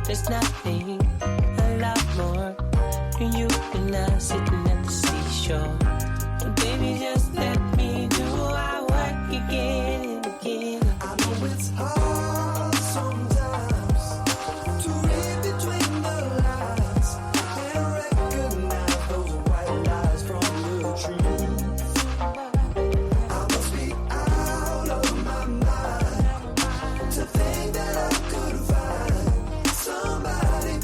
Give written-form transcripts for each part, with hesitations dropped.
There's nothing a lot more than you and I sitting at the seashore. So baby, just let me do our work again and again. I know it's hard sometimes to read between the lines and recognize those white lies from the truth. I must be out of my mind to think that I could find somebody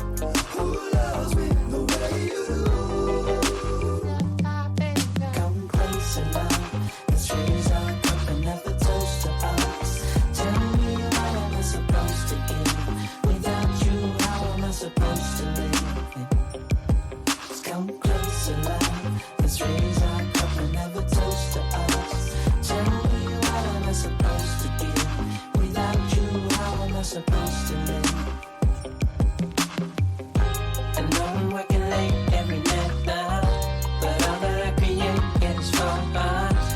who loves me the way you do. Come closer now, let's raise our cup and have a toast to us. Tell me what am I supposed to give? Without you, how am I supposed to live? Just come closer now, let's raise our cup and have a toast to us. Tell me what am I supposed to give? Without you, how am I supposed to live? I know I'm working late every night now, but all that I create gets from us.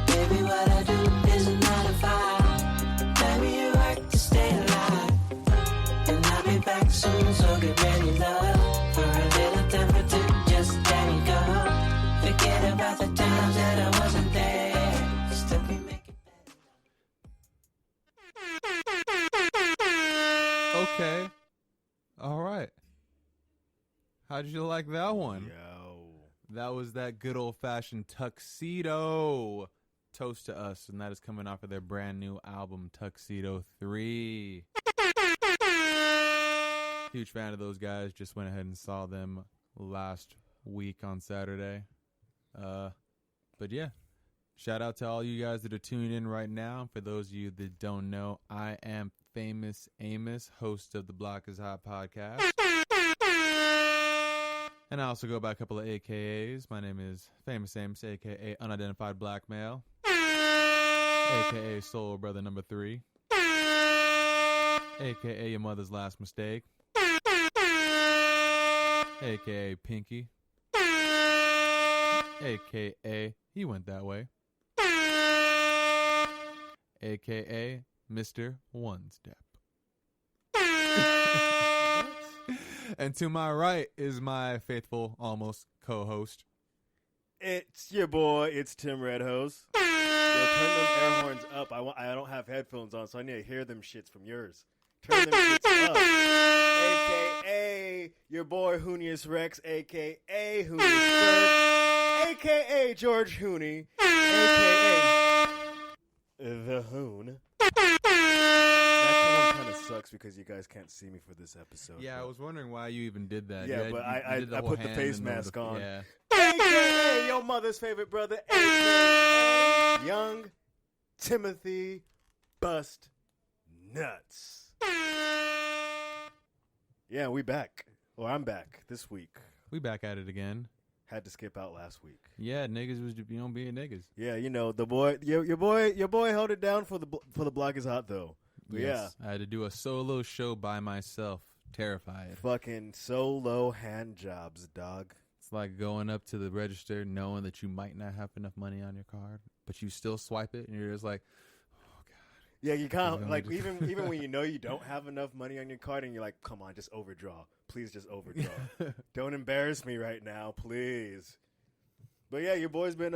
Baby, what I do is a 9 to 5. Baby, you work to stay alive, and I'll be back soon, so get ready, love, for a little time for two, just let me go. Forget about the times that I wasn't there. Still can make it better. Okay. All right. How'd you like that one? Yo. That was that good old-fashioned Tuxedo. Toast to Us, and that is coming off of their brand new album, Tuxedo 3. Huge fan of those guys. Just went ahead and saw them last week on Saturday. But yeah, shout out to all you guys that are tuning in right now. For those of you that don't know, I am Famous Amos, host of the Block is Hot podcast. And I also go by a couple of AKAs. My name is Famous Amos, aka Unidentified Black Male, aka Soul Brother Number 3, aka Your Mother's Last Mistake, aka Pinky, aka He Went That Way, aka Mr. One Step. And to my right is my faithful, almost co-host. It's your boy. It's Tim Redhose. Yo, turn them air horns up. I don't have headphones on, so I need to hear them shits from yours. Turn them shits up. AKA your boy Hoonius Rex, AKA Hoonius Bird, AKA George Hooney, AKA The Hoon. That kind of sucks because you guys can't see me for this episode. Yeah, but. I was wondering why you even did that. Yeah, but I put the face mask on. Yeah. AKA your mother's favorite brother, AKA Young Timothy Bust Nuts. Yeah, we back. Well, I'm back this week. We back at it again. Had to skip out last week. Yeah, niggas was being niggas. Yeah, you know the boy, your boy held it down for the Block is Hot though. But yes, yeah, I had to do a solo show by myself. Terrified. Fucking solo hand jobs, dog. It's like going up to the register knowing that you might not have enough money on your card, but you still swipe it, and you're just like, oh, God. Yeah, you can't, like, even when you know you don't have enough money on your card, and you're like, come on, just overdraw. Please just overdraw. Don't embarrass me right now, please. But, yeah, your boy's been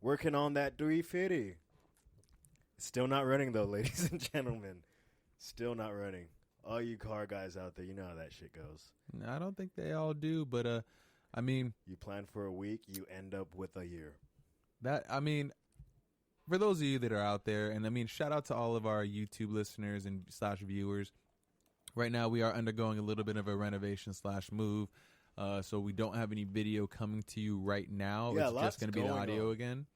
working on that 350. Still not running, though, ladies and gentlemen. Still not running. All you car guys out there, you know how that shit goes. I don't think they all do, but, I mean. You plan for a week, you end up with a year. For those of you that are out there, and I mean, shout out to all of our YouTube listeners and / viewers. Right now, we are undergoing a little bit of a renovation / move, so we don't have any video coming to you right now. Yeah, it's just going to be an audio again.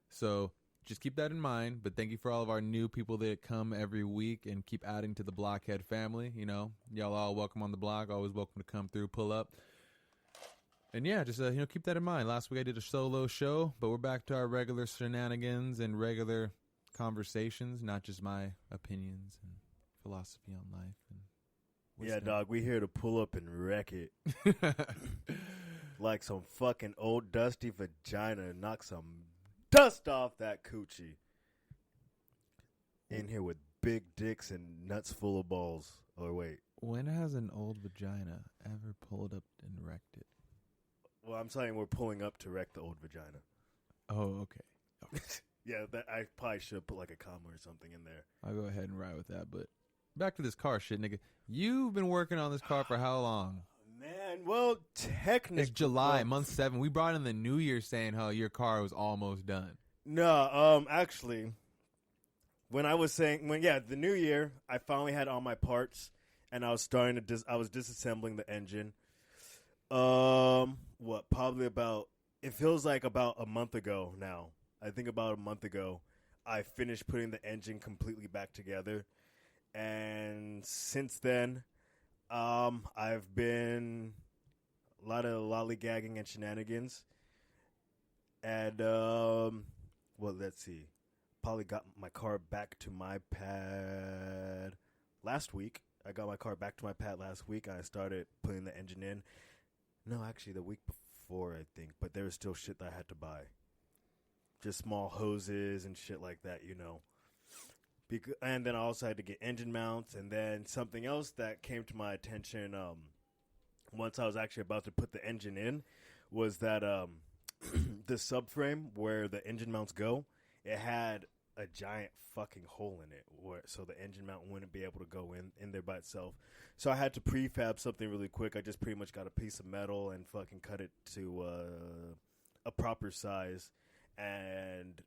So just keep that in mind. But thank you for all of our new people that come every week and keep adding to the Blockhead family. You know, y'all all welcome on the block. Always welcome to come through, pull up. And yeah, just keep that in mind. Last week I did a solo show, but we're back to our regular shenanigans and regular conversations, not just my opinions and philosophy on life. And yeah, dog, we here to pull up and wreck it. Like some fucking old dusty vagina and knock some dust off that coochie. In here with big dicks and nuts full of balls. Or wait. When has an old vagina ever pulled up and wrecked it? Well, I'm saying we're pulling up to wreck the old vagina. Oh, okay. Yeah, that I probably should put like a comma or something in there. I'll go ahead and ride with that. But back to this car shit, nigga. You've been working on this car for how long? Man, well, technically... It's July, month 7. We brought in the new year saying how your car was almost done. No, actually, when I was saying... the new year, I finally had all my parts, and I was starting to... I was disassembling the engine. Probably about... It feels like about a month ago now. I think about a month ago, I finished putting the engine completely back together. And since then, I've been a lot of lollygagging and shenanigans. And, let's see. Probably got my car back to my pad last week. I got my car back to my pad last week. I started putting the engine in. No, actually, the week before, I think. But there was still shit that I had to buy. Just small hoses and shit like that, you know. And then I also had to get engine mounts. And then something else that came to my attention once I was actually about to put the engine in was that the subframe where the engine mounts go, it had a giant fucking hole in it, so the engine mount wouldn't be able to go in there by itself. So I had to prefab something really quick. I just pretty much got a piece of metal and fucking cut it to a proper size. And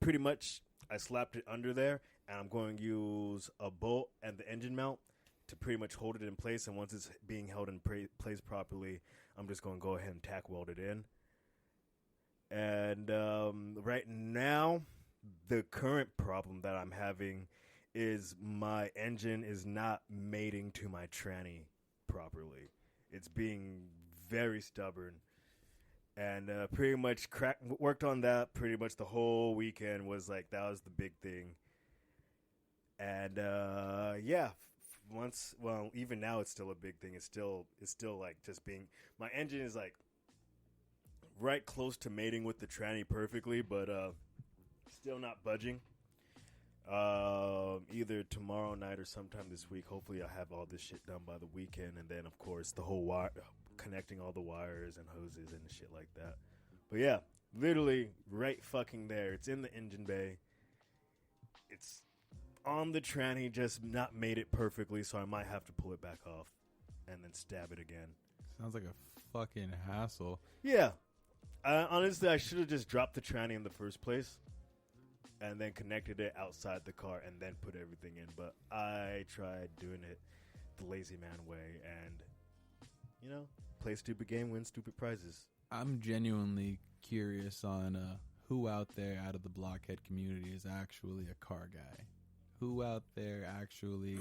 pretty much I slapped it under there, and I'm going to use a bolt and the engine mount to pretty much hold it in place. And once it's being held in place properly, I'm just going to go ahead and tack weld it in. And right now, the current problem that I'm having is my engine is not mating to my tranny properly. It's being very stubborn. And pretty much worked on that pretty much the whole weekend. Was like, that was the big thing. And even now it's still a big thing. It's still like just being, my engine is like right close to mating with the tranny perfectly, but still not budging. Either tomorrow night or sometime this week. Hopefully I'll have all this shit done by the weekend. And then of course the whole wire, connecting all the wires and hoses and shit like that. But yeah, literally right fucking there. It's in the engine bay. It's on the tranny, just not made it perfectly, so I might have to pull it back off and then stab it again. Sounds like a fucking hassle. Yeah. Honestly, I should have just dropped the tranny in the first place and then connected it outside the car and then put everything in. But I tried doing it the lazy man way, and, you know, play stupid game, win stupid prizes. I'm genuinely curious on who out there out of the blockhead community is actually a car guy. Who out there actually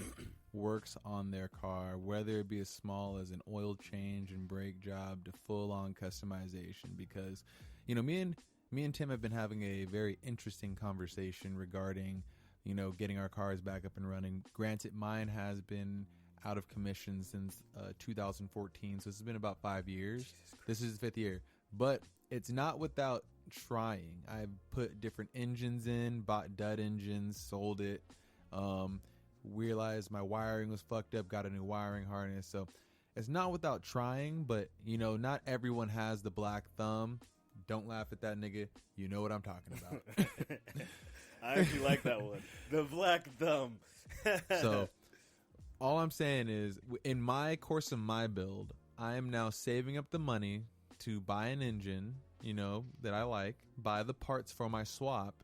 works on their car, whether it be as small as an oil change and brake job to full-on customization. Because, you know, me and Tim have been having a very interesting conversation regarding, you know, getting our cars back up and running. Granted, mine has been out of commission since 2014, so it's been about 5 years. This is the 5th year, but it's not without trying. I've put different engines in, bought dud engines, sold it, realized my wiring was fucked up, got a new wiring harness. So it's not without trying, but, you know, not everyone has the black thumb. Don't laugh at that, nigga. You know what I'm talking about. I actually like that one. The black thumb. So all I'm saying is, in my course of my build, I am now saving up the money to buy an engine, you know, that I like, buy the parts for my swap,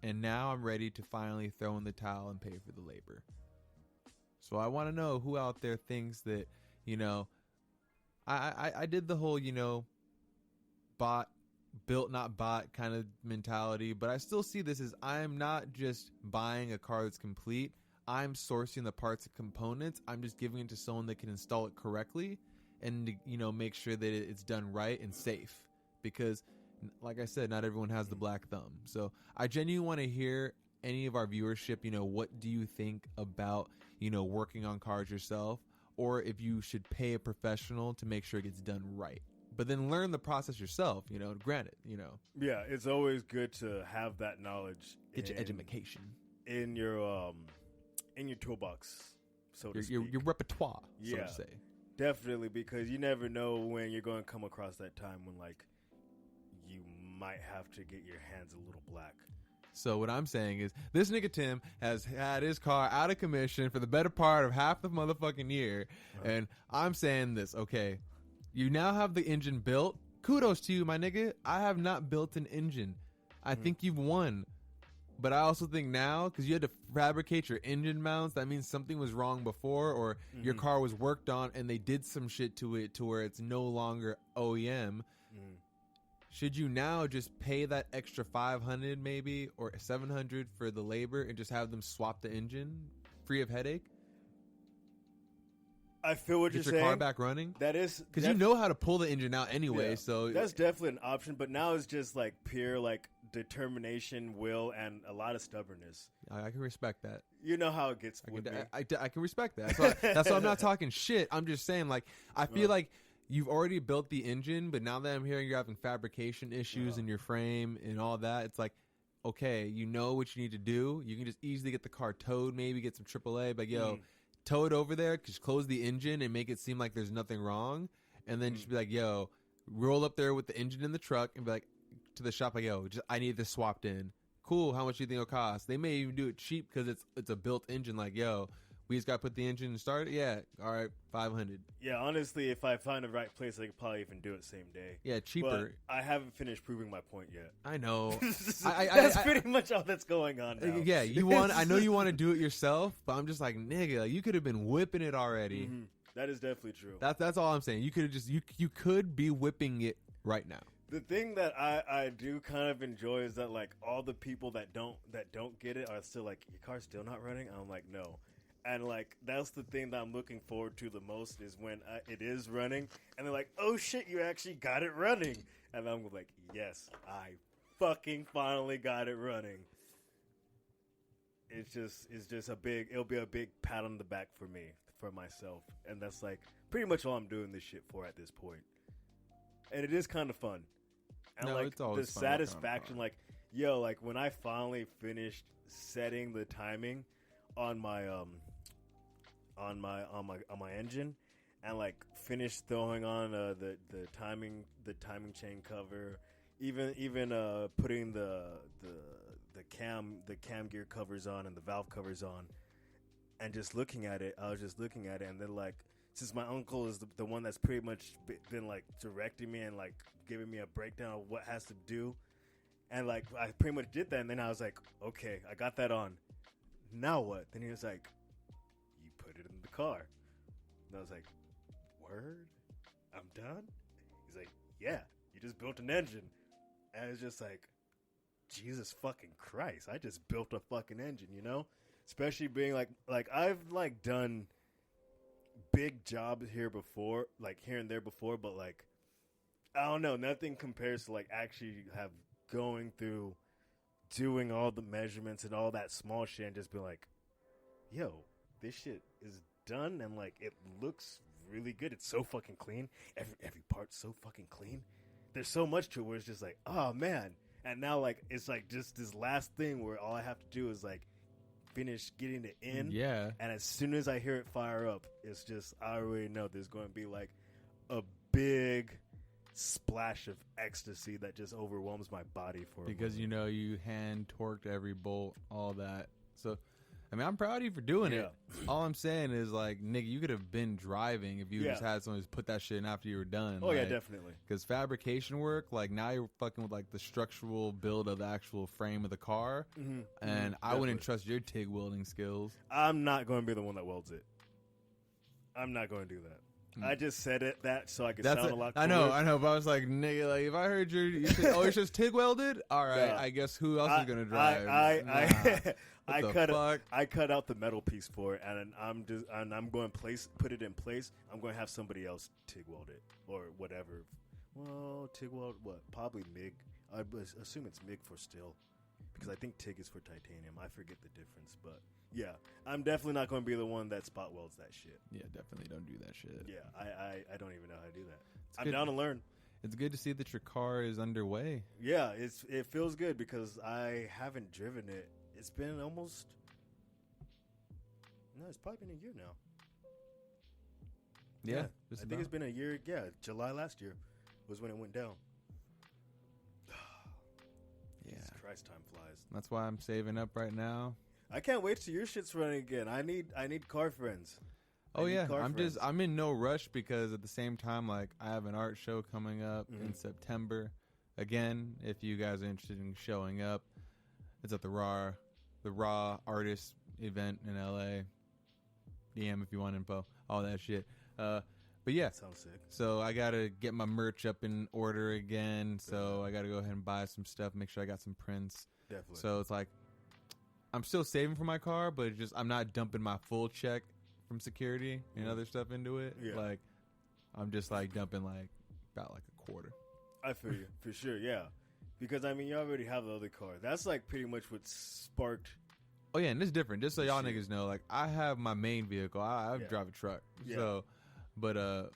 and now I'm ready to finally throw in the towel and pay for the labor. So I want to know who out there thinks that, you know, I did the whole, you know, built not bought kind of mentality, but I still see this as, I am not just buying a car that's complete. I'm sourcing the parts and components. I'm just giving it to someone that can install it correctly and, you know, make sure that it's done right and safe. Because, like I said, not everyone has the black thumb. So I genuinely want to hear any of our viewership, you know, what do you think about, you know, working on cars yourself, or if you should pay a professional to make sure it gets done right. But then learn the process yourself, you know, granted, you know. Yeah, it's always good to have that knowledge. Get your education. In your toolbox, so to speak. Your repertoire, so Yeah. to say. Definitely, because you never know when you're going to come across that time when, like, you might have to get your hands a little black. So what I'm saying is, this nigga Tim has had his car out of commission for the better part of half the motherfucking year, and I'm saying this, okay, you now have the engine built. Kudos to you, my nigga. I have not built an engine. I think you've won. But I also think now, because you had to fabricate your engine mounts, that means something was wrong before, or your car was worked on and they did some shit to it to where it's no longer OEM. Should you now just pay that extra $500 maybe or $700 for the labor and just have them swap the engine free of headache? I feel what Get you're your car saying. back running? That is Because you know how to pull the engine out anyway, Yeah, so that's definitely an option. But now it's just like pure like determination, will, and a lot of stubbornness. I can respect that. You know how it gets with me. I can respect that. That's why I'm not talking shit. I'm just saying, like, I feel like you've already built the engine, but now that I'm hearing you're having fabrication issues in your frame and all that, it's like, okay, you know what you need to do. You can just easily get the car towed, maybe get some AAA, but yo, tow it over there, just close the engine and make it seem like there's nothing wrong, and then just be like, yo, roll up there with the engine in the truck and be like, to the shop, like, yo, I need this swapped in. Cool, how much do you think it'll cost? They may even do it cheap because it's a built engine, like, yo, we just got to put the engine and start it? Yeah, all right, $500. Yeah, honestly, if I find the right place, I could probably even do it same day. Yeah, cheaper. But I haven't finished proving my point yet. I know. That's pretty much all that's going on now. Yeah, I know you want to do it yourself, but I'm just like, nigga, like, you could have been whipping it already. That is definitely true. That's all I'm saying. You could have just you could be whipping it right now. The thing that I do kind of enjoy is that like all the people that don't get it are still like, your car's still not running. I'm like, no. And like that's the thing that I'm looking forward to the most is when it is running, and they're like, "Oh shit, you actually got it running!" And I'm like, "Yes, I fucking finally got it running." It's just it'll be a big pat on the back for me, for myself, and that's like pretty much all I'm doing this shit for at this point. And it is kind of fun, and No, like it's always the fun, kind of satisfaction, fun. like yo, like when I finally finished setting the timing on my on my engine, and like finished throwing on the timing chain cover, even putting the cam gear covers on and the valve covers on, and just looking at it, I was just looking at it, and then like since my uncle is the one that's pretty much been like directing me and like giving me a breakdown of what has to do, and like I pretty much did that, and then I was like, okay, I got that on. Now what? Then he was like, you put it in the car. And I was like, word? I'm done? He's like, yeah, you just built an engine. And it's just like, Jesus fucking Christ, I just built a fucking engine, you know? Especially being like I've like done big jobs here before, like here and there before, but like, I don't know, nothing compares to like actually have going through doing all the measurements and all that small shit and just be like, yo, this shit is done, and like it looks really good. It's so fucking clean. Every part's so fucking clean. There's so much to it where it's just like, oh man. And now like it's like just this last thing where all I have to do is like finish getting it in. Yeah. And as soon as I hear it fire up, it's just, I already know there's going to be like a big splash of ecstasy that just overwhelms my body for Because a you know you hand torqued every bolt, all that. So, I mean, I'm proud of you for doing it. All I'm saying is, like, nigga, you could have been driving if you just had someone just put that shit in after you were done. Oh, like, yeah, definitely. Because fabrication work, like, now you're fucking with, like, the structural build of the actual frame of the car. And I wouldn't trust your TIG welding skills. I'm not going to be the one that welds it. I'm not going to do that. I just said that so I could sound a lot cooler. I know, but I was like, nigga, like, if I heard you say, oh, it's just TIG welded? All right, I guess who else is going to drive? I cut out the metal piece for it, and I'm going to put it in place. I'm going to have somebody else TIG weld it or whatever. Well, TIG weld what? Probably MIG. I assume it's MIG for steel, because I think TIG is for titanium. I forget the difference, but yeah, I'm definitely not going to be the one that spot welds that shit. Yeah, definitely don't do that shit. Yeah, I don't even know how to do that. I'm good. down to learn. It's good to see that your car is underway. Yeah, it feels good because I haven't driven it. It's been it's probably been a year now. Yeah, I think it's been a year. Yeah, July last year was when it went down. Jesus Christ, time flies. That's why I'm saving up right now. I can't wait till your shit's running again. I need car friends. I'm in no rush because at the same time, like, I have an art show coming up in September. Again, if you guys are interested in showing up, it's at the Raw Artist event in LA. DM if you want info, all that shit. But yeah, sounds sick. So I gotta get my merch up in order again. So I gotta go ahead and buy some stuff, make sure I got some prints. Definitely. So it's like I'm still saving for my car, but it's just I'm not dumping my full check from security and other stuff into it. Yeah. Like I'm just like dumping like about like a quarter. I feel you for sure. Yeah, because I mean you already have the other car. That's like pretty much what sparked. Oh yeah, and it's different. Just so y'all niggas know, like I have my main vehicle. I drive a truck. Yeah. So, but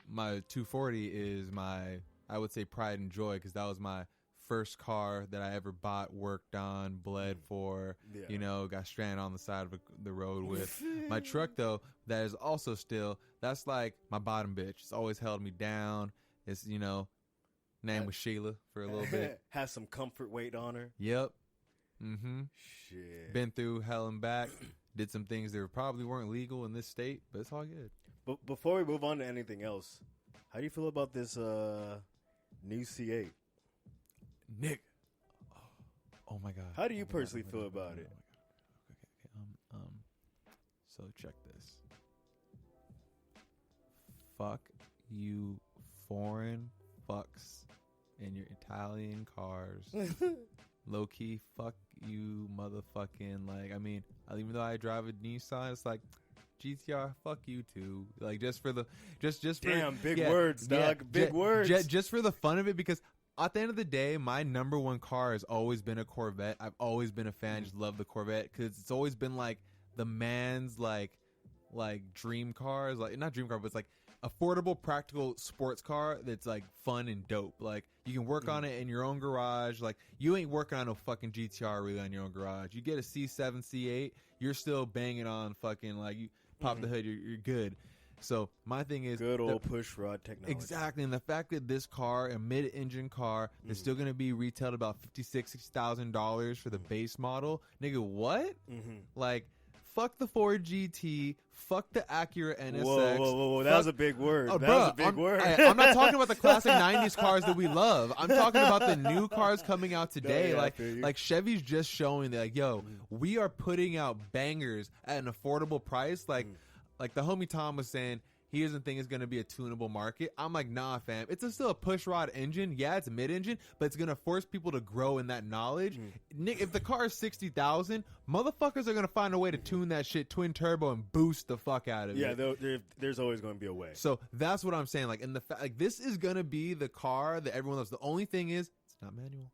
my 240 is my, I would say, pride and joy because that was my first car that I ever bought, worked on, bled for. Yeah. You know, got stranded on the side of the road with. My truck though, that is also still, that's like my bottom bitch. It's always held me down. It's, you know, name was Sheila for a little bit. Has some comfort weight on her. Yep. Mm-hmm. Shit. Been through hell and back. Did some things that probably weren't legal in this state, but it's all good. But before we move on to anything else, how do you feel about this new C8? Nick. Oh my god. How do you personally feel about it? Okay. So check this. Fuck you, foreign fucks in your Italian cars. Low key, fuck you, motherfucking. Like, I mean, even though I drive a Nissan, it's like GTR, fuck you too. Like, just for the, just for damn big words, dog. Big words. Just for the fun of it, because at the end of the day, my number one car has always been a Corvette. I've always been a fan. Just love the Corvette because it's always been like the man's like dream cars, like not dream car, but it's like affordable, practical sports car that's like fun and dope. Like you can work on it in your own garage. Like you ain't working on no fucking GTR really on your own garage. You get a C7, C8, you're still banging on fucking like you pop the hood, you're good. So my thing is good old push rod technology. Exactly, and the fact that this car, a mid-engine car, is still going to be retailed about $56,000 for the base model, nigga, what? Like, fuck the Ford GT, fuck the Acura NSX. Whoa! That was a big word. Oh, that bro, was a big word. I'm not talking about the classic '90s cars that we love. I'm talking about the new cars coming out today. Like Chevy's just showing that, like, yo, we are putting out bangers at an affordable price. Like the homie Tom was saying, he doesn't think it's going to be a tunable market. I'm like, nah, fam. It's still a push rod engine. Yeah, it's a mid-engine, but it's going to force people to grow in that knowledge. Nick, if the car is $60,000, motherfuckers are going to find a way to tune that shit twin turbo and boost the fuck out of it. Yeah, there's always going to be a way. So that's what I'm saying. Like, like this is going to be the car that everyone loves. The only thing is, it's not manual.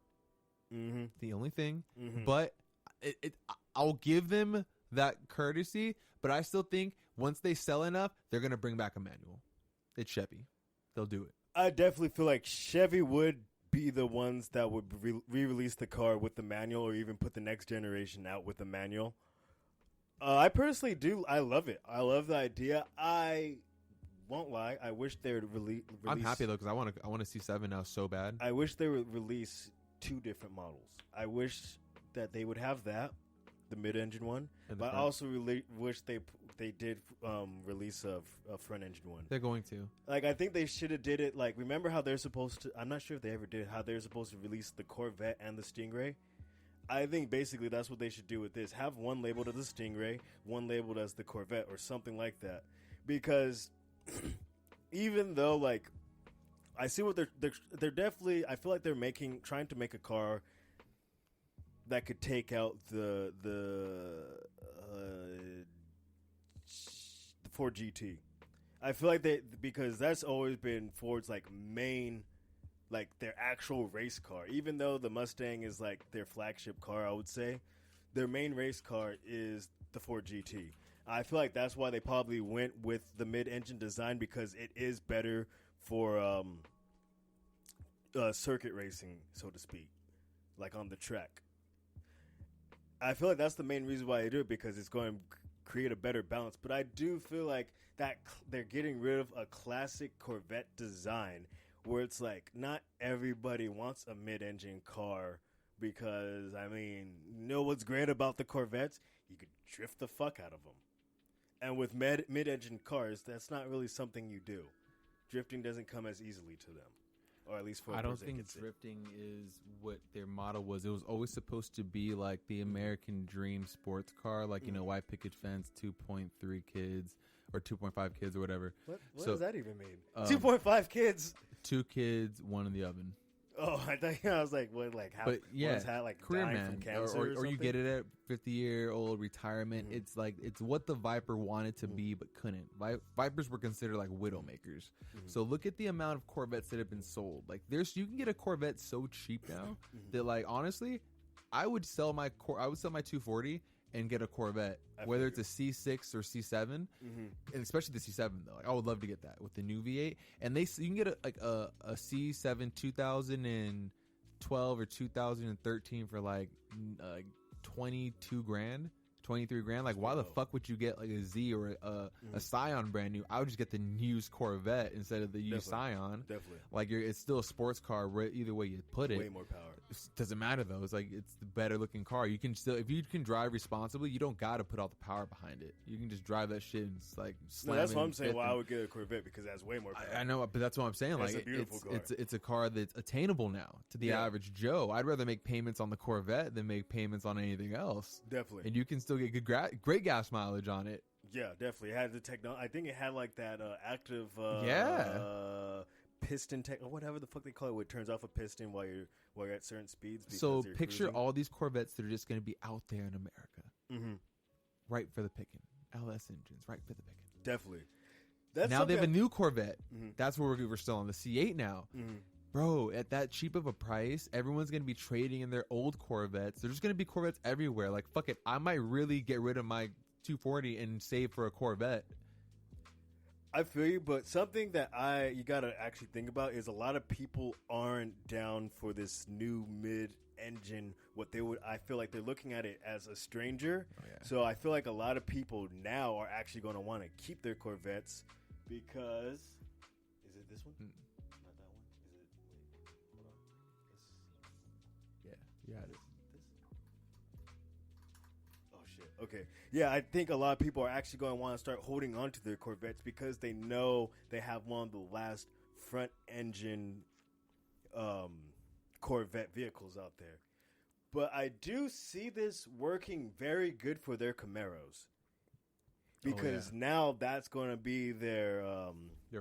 The only thing. But I'll give them that courtesy, but I still think once they sell enough, they're going to bring back a manual. It's Chevy. They'll do it. I definitely feel like Chevy would be the ones that would re-release the car with the manual or even put the next generation out with the manual. I personally do. I love it. I love the idea. I won't lie. I wish they would release. I'm happy, though, because I want to see 7 now so bad. I wish they would release 2 different models. I wish that they would have that, the mid-engine one, but I also wish they did release a front-engine one. They're going to. Like, I think they should have did it, like, remember how they're supposed to, I'm not sure if they ever did, how they're supposed to release the Corvette and the Stingray? I think basically that's what they should do with this. Have one labeled as the Stingray, one labeled as the Corvette, or something like that. Because even though, like, I see what they're definitely, I feel like they're trying to make a car that could take out the Ford GT. I feel like because that's always been Ford's like main, like their actual race car. Even though the Mustang is like their flagship car, I would say their main race car is the Ford GT. I feel like that's why they probably went with the mid-engine design, because it is better for circuit racing, so to speak, like on the track. I feel like that's the main reason why they do it, because it's going to create a better balance. But I do feel like that they're getting rid of a classic Corvette design where it's like not everybody wants a mid-engine car because, I mean, you know what's great about the Corvettes? You could drift the fuck out of them. And with mid-engine cars, that's not really something you do. Drifting doesn't come as easily to them. Or at least for I don't think drifting is what their model was. It was always supposed to be like the American dream sports car, like, you know, white picket fence, 2.3 kids or 2.5 kids or whatever. What does that even mean? 2.5 kids? 2 kids, 1 in the oven. Oh, I was like, what, like, how? But yeah, one's had, like, career dying man, from cancer or you get it at 50-year-old retirement. Mm-hmm. It's like it's what the Viper wanted to be but couldn't. Vipers were considered like widowmakers. Mm-hmm. So look at the amount of Corvettes that have been sold. Like you can get a Corvette so cheap now that, like, honestly, I would sell my 240 and get a Corvette, whether it's a C6 or C7, and especially the C7 though. Like, I would love to get that with the new V8. And you can get a C7 2012 or 2013 for like 22 grand. 23 grand. Like, why the fuck would you get like a Z or a Scion brand new? I would just get the used Corvette instead of the used Scion. Definitely. Like, it's still a sports car. Either way you put it, way more power. It doesn't matter though. It's like it's the better looking car. You can still, if you can drive responsibly, you don't got to put all the power behind it. You can just drive that shit and like slam. No, that's it what and I'm saying. Why I and- would get a Corvette because it has way more power. I know, but that's what I'm saying. It's Like, a beautiful car. It's a car that's attainable now to the average Joe. I'd rather make payments on the Corvette than make payments on anything else. Definitely. And you can still get great gas mileage on it. Yeah, definitely. It had the technology. I think it had like that active piston tech or whatever the fuck they call it, where it turns off a piston while you're at certain speeds. So you're picture cruising. all these Corvettes that are just going to be out there in America, right for the picking. LS engines, right for the picking. Definitely. That's Now they have a something new Corvette. That's where we're still on the C8 now. Bro, at that cheap of a price, everyone's going to be trading in their old Corvettes. There's just going to be Corvettes everywhere. Like, fuck it. I might really get rid of my 240 and save for a Corvette. I feel you, but something that you gotta actually think about is a lot of people aren't down for this new mid-engine. I feel like they're looking at it as a stranger. Oh, yeah. So I feel like a lot of people now are actually going to want to keep their Corvettes because is it this one? Not that one. Is it? Wait, hold on. Yeah, you had it. Oh shit. Okay. Yeah, I think a lot of people are actually going to want to start holding on to their Corvettes because they know they have one of the last front engine Corvette vehicles out there. But I do see this working very good for their Camaros. Because now that's going to be their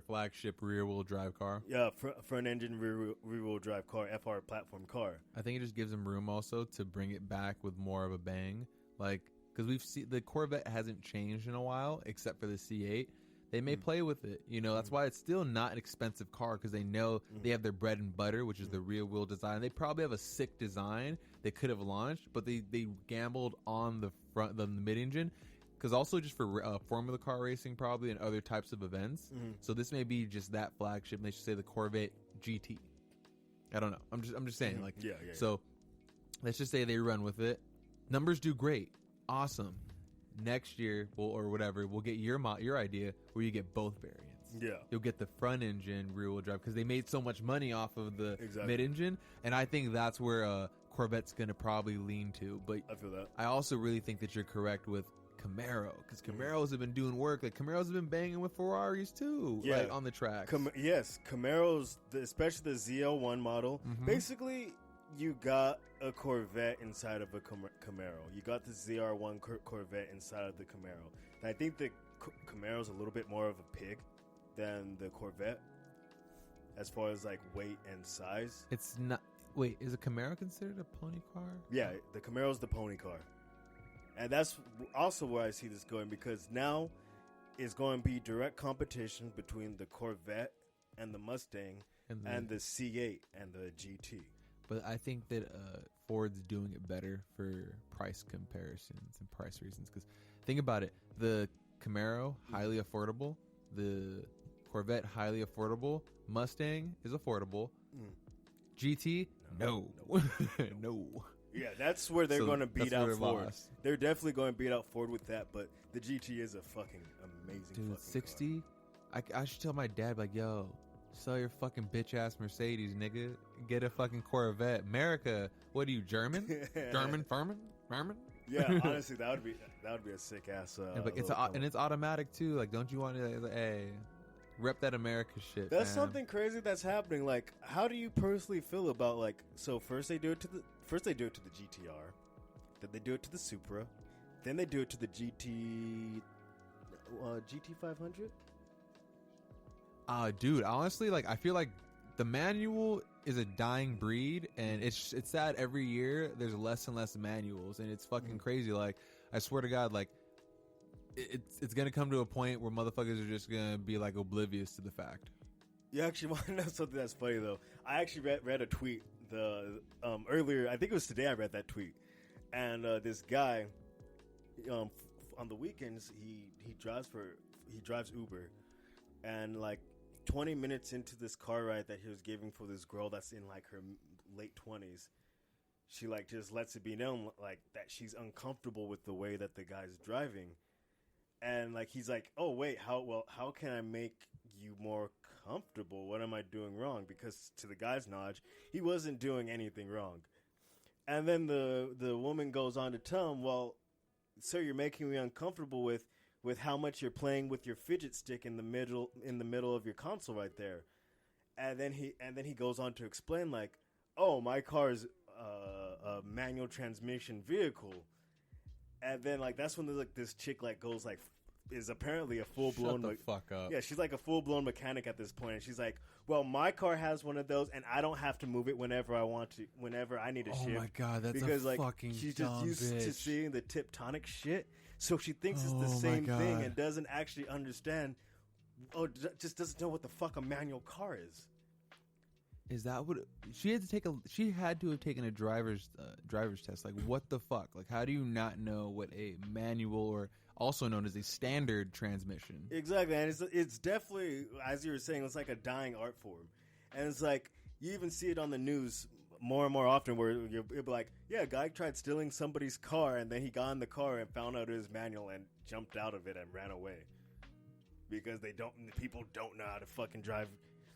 flagship rear-wheel drive car. Yeah, front engine rear-wheel drive car, FR platform car. I think it just gives them room also to bring it back with more of a bang. Like, because we've seen the Corvette hasn't changed in a while, except for the C8. They may play with it. You know, that's why it's still not an expensive car because they know they have their bread and butter, which is the rear wheel design. They probably have a sick design they could have launched, but they gambled on the mid engine. Because also just for Formula car racing probably and other types of events. So this may be just that flagship. They should say the Corvette GT. I don't know. I'm just saying like So let's just say they run with it. Numbers do great. Awesome. Next year or whatever, we'll get your idea where you get both variants. Yeah. You'll get the front engine rear wheel drive because they made so much money off of the mid engine, and I think that's where Corvette's going to probably lean to. But I feel that. I also really think that you're correct with Camaro because Camaros have been doing work. Like Camaros have been banging with Ferraris too, like on the track. Yes, Camaros, especially the ZL1 model. Basically, you got a Corvette inside of a Camaro. You got the ZR1 Corvette inside of the Camaro. And I think the Camaro's a little bit more of a pig than the Corvette as far as like weight and size. It's not. Wait, is a Camaro considered a pony car? Yeah, the Camaro's the pony car. And that's also where I see this going because now it's going to be direct competition between the Corvette and the Mustang and the C8 and the GT. But I think that Ford's doing it better for price comparisons and price reasons. Because think about it. The Camaro, highly affordable. The Corvette, highly affordable. Mustang is affordable. GT, no. No. Yeah, that's where they're So going to beat that's where out they're Ford. lost. They're definitely going to beat out Ford with that, but the GT is a fucking amazing Dude, fucking 60? I should tell my dad, like, yo, sell your fucking bitch-ass Mercedes, nigga. Get a fucking Corvette. America, what are you, German? German? Furman? Yeah, honestly, that would be a sick ass. And, like, it's automatic, too. Like, don't you want to, like, hey, rep that America shit, That's man. something crazy that's happening. Like, how do you personally feel about, like, so first they do it to the GTR, then they do it to the Supra, then they do it to the GT 500. Dude, honestly, like, I feel like the manual is a dying breed, and it's sad every year there's less and less manuals, and it's fucking crazy. Like, I swear to God, like, it's gonna come to a point where motherfuckers are just gonna be like oblivious to the fact. You actually want to know something that's funny though? I actually read a tweet earlier. I think it was today. I read that tweet, and this guy on the weekends he drives Uber, and like 20 minutes into this car ride that he was giving for this girl that's in like her late 20s, she like just lets it be known like that she's uncomfortable with the way that the guy's driving. And like he's like, oh wait, how can I make you more comfortable? What am I doing wrong? Because to the guy's knowledge, he wasn't doing anything wrong. And then the woman goes on to tell him, well, sir, you're making me uncomfortable with how much you're playing with your fidget stick in the middle of your console right there. And then he goes on to explain like, oh, my car's a manual transmission vehicle. And then, like, that's when like this chick like goes like is apparently a full blown Shut the fuck up. Yeah, she's like a full blown mechanic at this point, and she's like, "Well, my car has one of those, and I don't have to move it whenever I want to, whenever I need a shift." Oh my God, that's because a like fucking she's dumb just used to bitch. seeing the tectonic shit, so she thinks it's Oh the my same thing God. and doesn't actually understand. Oh, just doesn't know what the fuck a manual car is. Is that what she had to take she had to have taken a driver's test? Like, what the fuck? Like, how do you not know what a manual, or also known as a standard transmission? Exactly, and it's definitely, as you were saying, it's like a dying art form, and it's like you even see it on the news more and more often, where it'll be like, yeah, a guy tried stealing somebody's car, and then he got in the car and found out it was manual and jumped out of it and ran away because people don't know how to fucking drive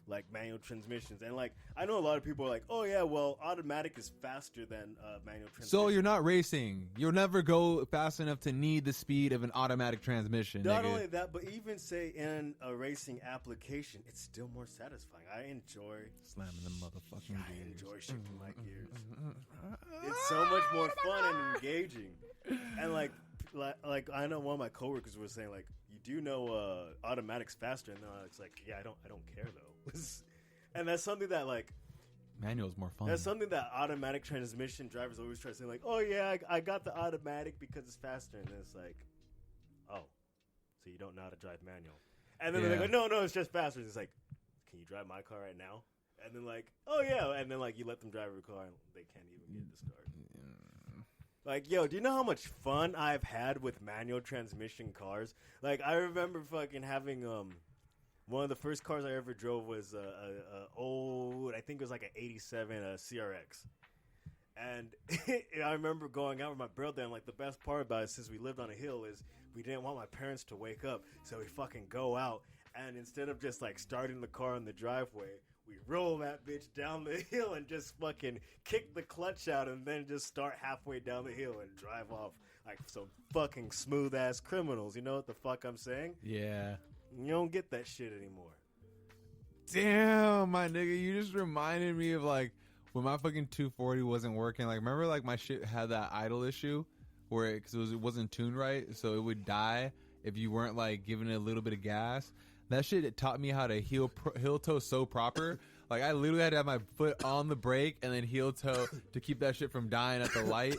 like manual transmissions. And like I know a lot of people are like, oh yeah, well, automatic is faster than manual transmission. So you're not racing. You'll never go fast enough to need the speed of an automatic transmission. Not nigga. only that, but even say in a racing application, it's still more satisfying. I enjoy slamming the motherfucking I gears. enjoy shifting my gears. It's so much more fun and engaging. And like I know one of my coworkers was saying like, you do know automatic's faster, and it's like, yeah, I don't care though. And that's something that like Manual's more fun. that's something that automatic transmission drivers always try to say like, oh yeah, I got the automatic because it's faster, and then it's like, oh, so you don't know how to drive manual. And then Yeah. they go, no, it's just faster. It's like, can you drive my car right now? And then like, oh yeah, and then like you let them drive your car and they can't even get it to start. Like, yo, do you know how much fun I've had with manual transmission cars? Like, I remember fucking having one of the first cars I ever drove was a old, I think it was like an '87 CRX. And I remember going out with my brother, and like the best part about it, since we lived on a hill, is we didn't want my parents to wake up, so we fucking go out, and instead of just like starting the car in the driveway, we roll that bitch down the hill and just fucking kick the clutch out, and then just start halfway down the hill and drive off like some fucking smooth ass criminals. You know what the fuck I'm saying? Yeah. You don't get that shit anymore. Damn, my nigga, you just reminded me of like when my fucking 240 wasn't working. Like, remember, like my shit had that idle issue where it wasn't tuned right, so it would die if you weren't like giving it a little bit of gas. That shit, it taught me how to heel toe so proper. Like, I literally had to have my foot on the brake and then heel toe to keep that shit from dying at the light.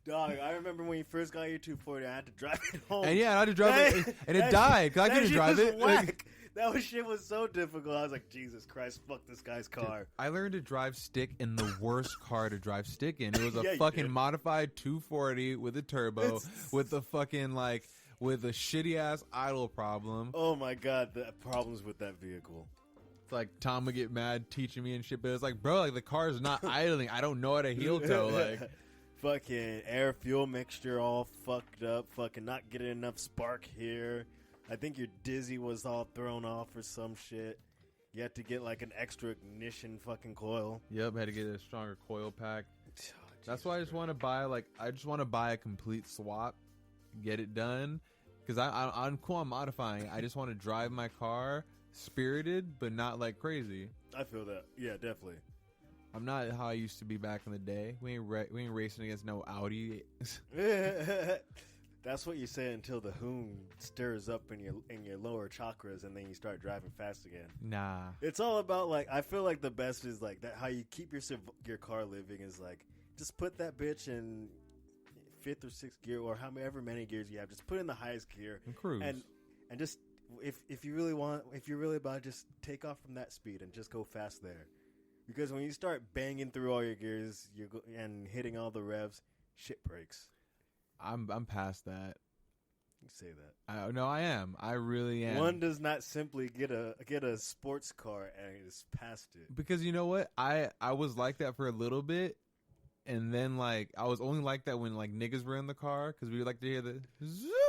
Dog, I remember when you first got your 240, I had to drive it home. And yeah, I had to drive it, and it died because I couldn't drive it. Whack. That shit was so difficult. I was like, Jesus Christ, fuck this guy's car. I learned to drive stick in the worst car to drive stick in. It was a Yeah, you fucking did. modified 240 with a turbo, with the fucking like with a shitty ass idle problem. Oh my God, the problems with that vehicle. It's like Tom would get mad teaching me and shit, but it's like, bro, like the car is not idling. I don't know how to heel toe. Like, fucking air fuel mixture all fucked up, fucking not getting enough spark here. I think your dizzy was all thrown off or some shit. You had to get like an extra ignition fucking coil. Yep, had to get a stronger coil pack. Oh, That's why I just want to buy a complete swap, get it done, because I'm cool on modifying. I just want to drive my car spirited, but not like crazy. I feel that. Yeah, definitely. I'm not how I used to be back in the day. We ain't racing against no Audi. That's what you say until the hoon stirs up in your lower chakras, and then you start driving fast again. Nah, It's all about like, I feel like the best is like that. How you keep your car living is like, just put that bitch in 5th or 6th gear, or however many gears you have. Just put in the highest gear and cruise. and just if you really about, just take off from that speed and just go fast there. Because when you start banging through all your gears, and hitting all the revs, shit breaks. I'm past that. You say that. No, I am. I really am. One does not simply get a sports car and is past it. Because you know what? I was like that for a little bit, and then like I was only like that when like niggas were in the car, because we would like to hear the.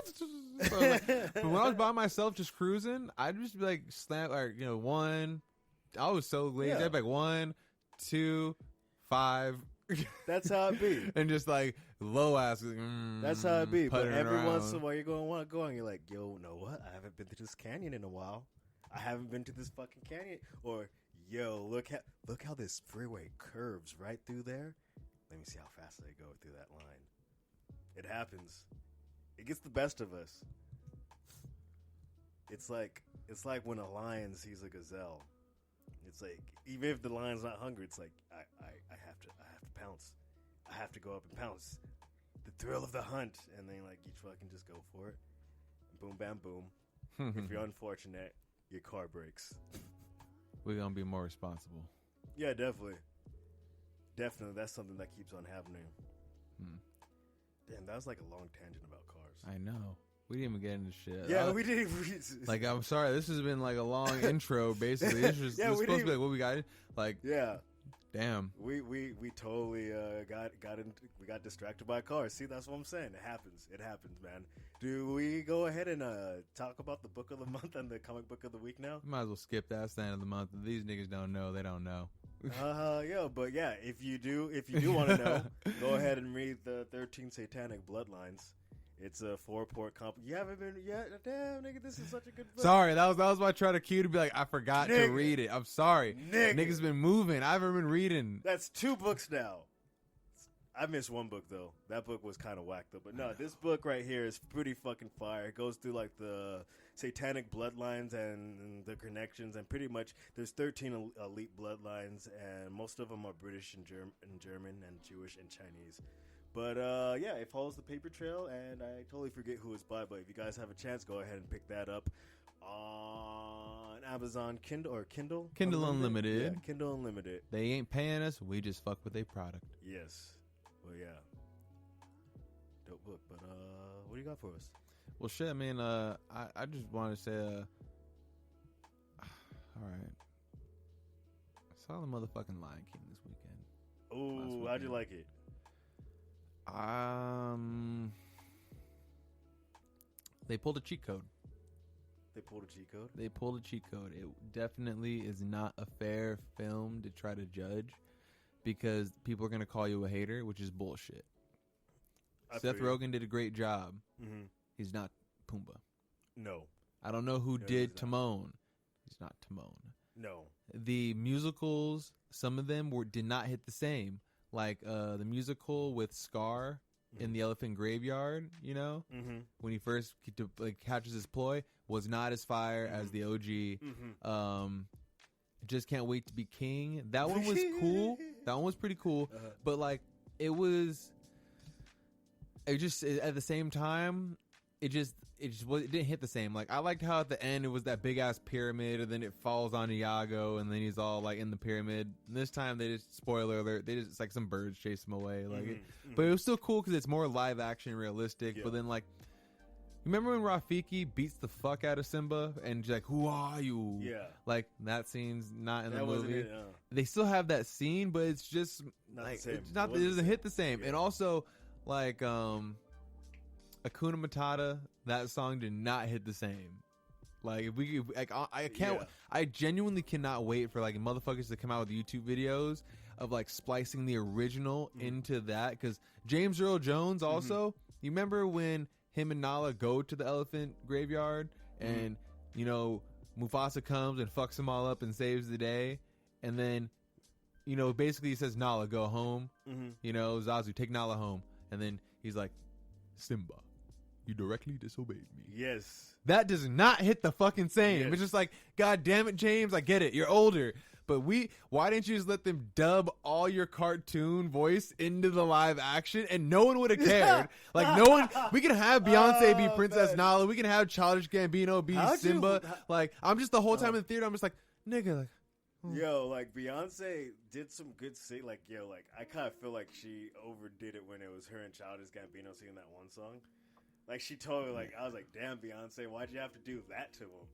So, like, but when I was by myself just cruising, I'd just be like slam, like, you know, one. I was so lazy. Yeah. I'd be like 1, 2, 5. That's how it be. And just like low ass. That's how it be. But puttering every around. once in a while, you're going, you're like, yo, know what? I haven't been to this canyon in a while. I haven't been to this fucking canyon. Or, yo, look how this freeway curves right through there. Let me see how fast I go through that line. It happens. It gets the best of us. It's like when a lion sees a gazelle. It's like, even if the lion's not hungry, it's like, I have to pounce. I have to go up and pounce. The thrill of the hunt. And then like you fucking just go for it. Boom, bam, boom. If you're unfortunate, your car breaks. We're gonna be more responsible. Yeah, definitely. Definitely, that's something that keeps on happening. Damn, that was like a long tangent about cars. I know. We didn't even get into shit. Yeah, we didn't. Like, I'm sorry. This has been like a long intro, basically. This was Yeah, this we supposed to be didn't- like what we got. Like, Yeah, damn. we totally we got distracted by cars. See, that's what I'm saying. It happens, man. Do we go ahead and talk about the book of the month and the comic book of the week now? Might as well skip that. It's the end of the month. These niggas don't know. They don't know. Yeah, if you do want to know, go ahead and read the 13 Satanic Bloodlines. It's a 4-part comp. You haven't been yet? Damn, nigga, this is such a good book. Sorry, that was my try to cue to be like, I forgot to Nigga. read it. I'm sorry. Nigga. Niggas been moving. I haven't been reading. That's 2 books now. I missed 1 book, though. That book was kind of whack, though. But no, this book right here is pretty fucking fire. It goes through, like, the satanic bloodlines and the connections. And pretty much, there's 13 elite bloodlines, and most of them are British and German and Jewish and Chinese. But, yeah, it follows the paper trail, and I totally forget who it's by. But if you guys have a chance, go ahead and pick that up on Amazon Kindle. Kindle Unlimited. Yeah, Kindle Unlimited. They ain't paying us. We just fuck with a product. Yes. Well, yeah. Dope book. But what do you got for us? Well, shit, I mean, I just wanted to say, all right. I saw the motherfucking Lion King this weekend. Oh, how'd you like it? They pulled a cheat code. They pulled a cheat code? They pulled a cheat code. It definitely is not a fair film to try to judge, because people are going to call you a hater, which is bullshit. Seth Rogen did a great job. Mm-hmm. He's not Pumbaa. No. I don't know who did he's not. Timon. He's not Timon. No. The musicals, some of them did not hit the same. Like the musical with Scar in the Elephant Graveyard, you know, when he first catches his ploy, was not as fire as the OG. Just Can't Wait to Be King. That one was cool. That one was pretty cool. But like, it just at the same time, it didn't hit the same. Like, I liked how at the end it was that big ass pyramid, and then it falls on Iago, and then he's all like in the pyramid. And this time they just, spoiler alert, it's like some birds chase him away. Like, but it was still cool because it's more live action, realistic. Yeah. But then like, Remember when Rafiki beats the fuck out of Simba and just like, who are you? Yeah. Like that scene's not in That the wasn't movie. it, They still have that scene, but it's just Not like the same. it's not. It It wasn't doesn't the hit the same. Yeah. And also, like Akuna Matata, that song did not hit the same. Like if we, like I can't. Yeah. I genuinely cannot wait for like motherfuckers to come out with YouTube videos of like splicing the original into that, because James Earl Jones also. You remember when him and Nala go to the elephant graveyard and you know Mufasa comes and fucks them all up and saves the day, and then you know basically he says, Nala, go home. You know, Zazu, take Nala home, and then he's like, Simba, you directly disobeyed me. Yes. That does not hit the fucking same. Yes. It's just like, God damn it, James, I get it, you're older, but why didn't you just let them dub all your cartoon voice into the live action and no one would have cared? Like no one, we can have Beyonce be Princess man. Nala, we can have Childish Gambino be How'd you- Simba. Like I'm just the whole time in the theater, I'm just like, nigga, like, Yo, like Beyonce did some good sing. Like, yo, like I kind of feel like she overdid it when it was her and Childish Gambino singing that one song. Like she told me, like I was like, damn, Beyonce, why'd you have to do that to him?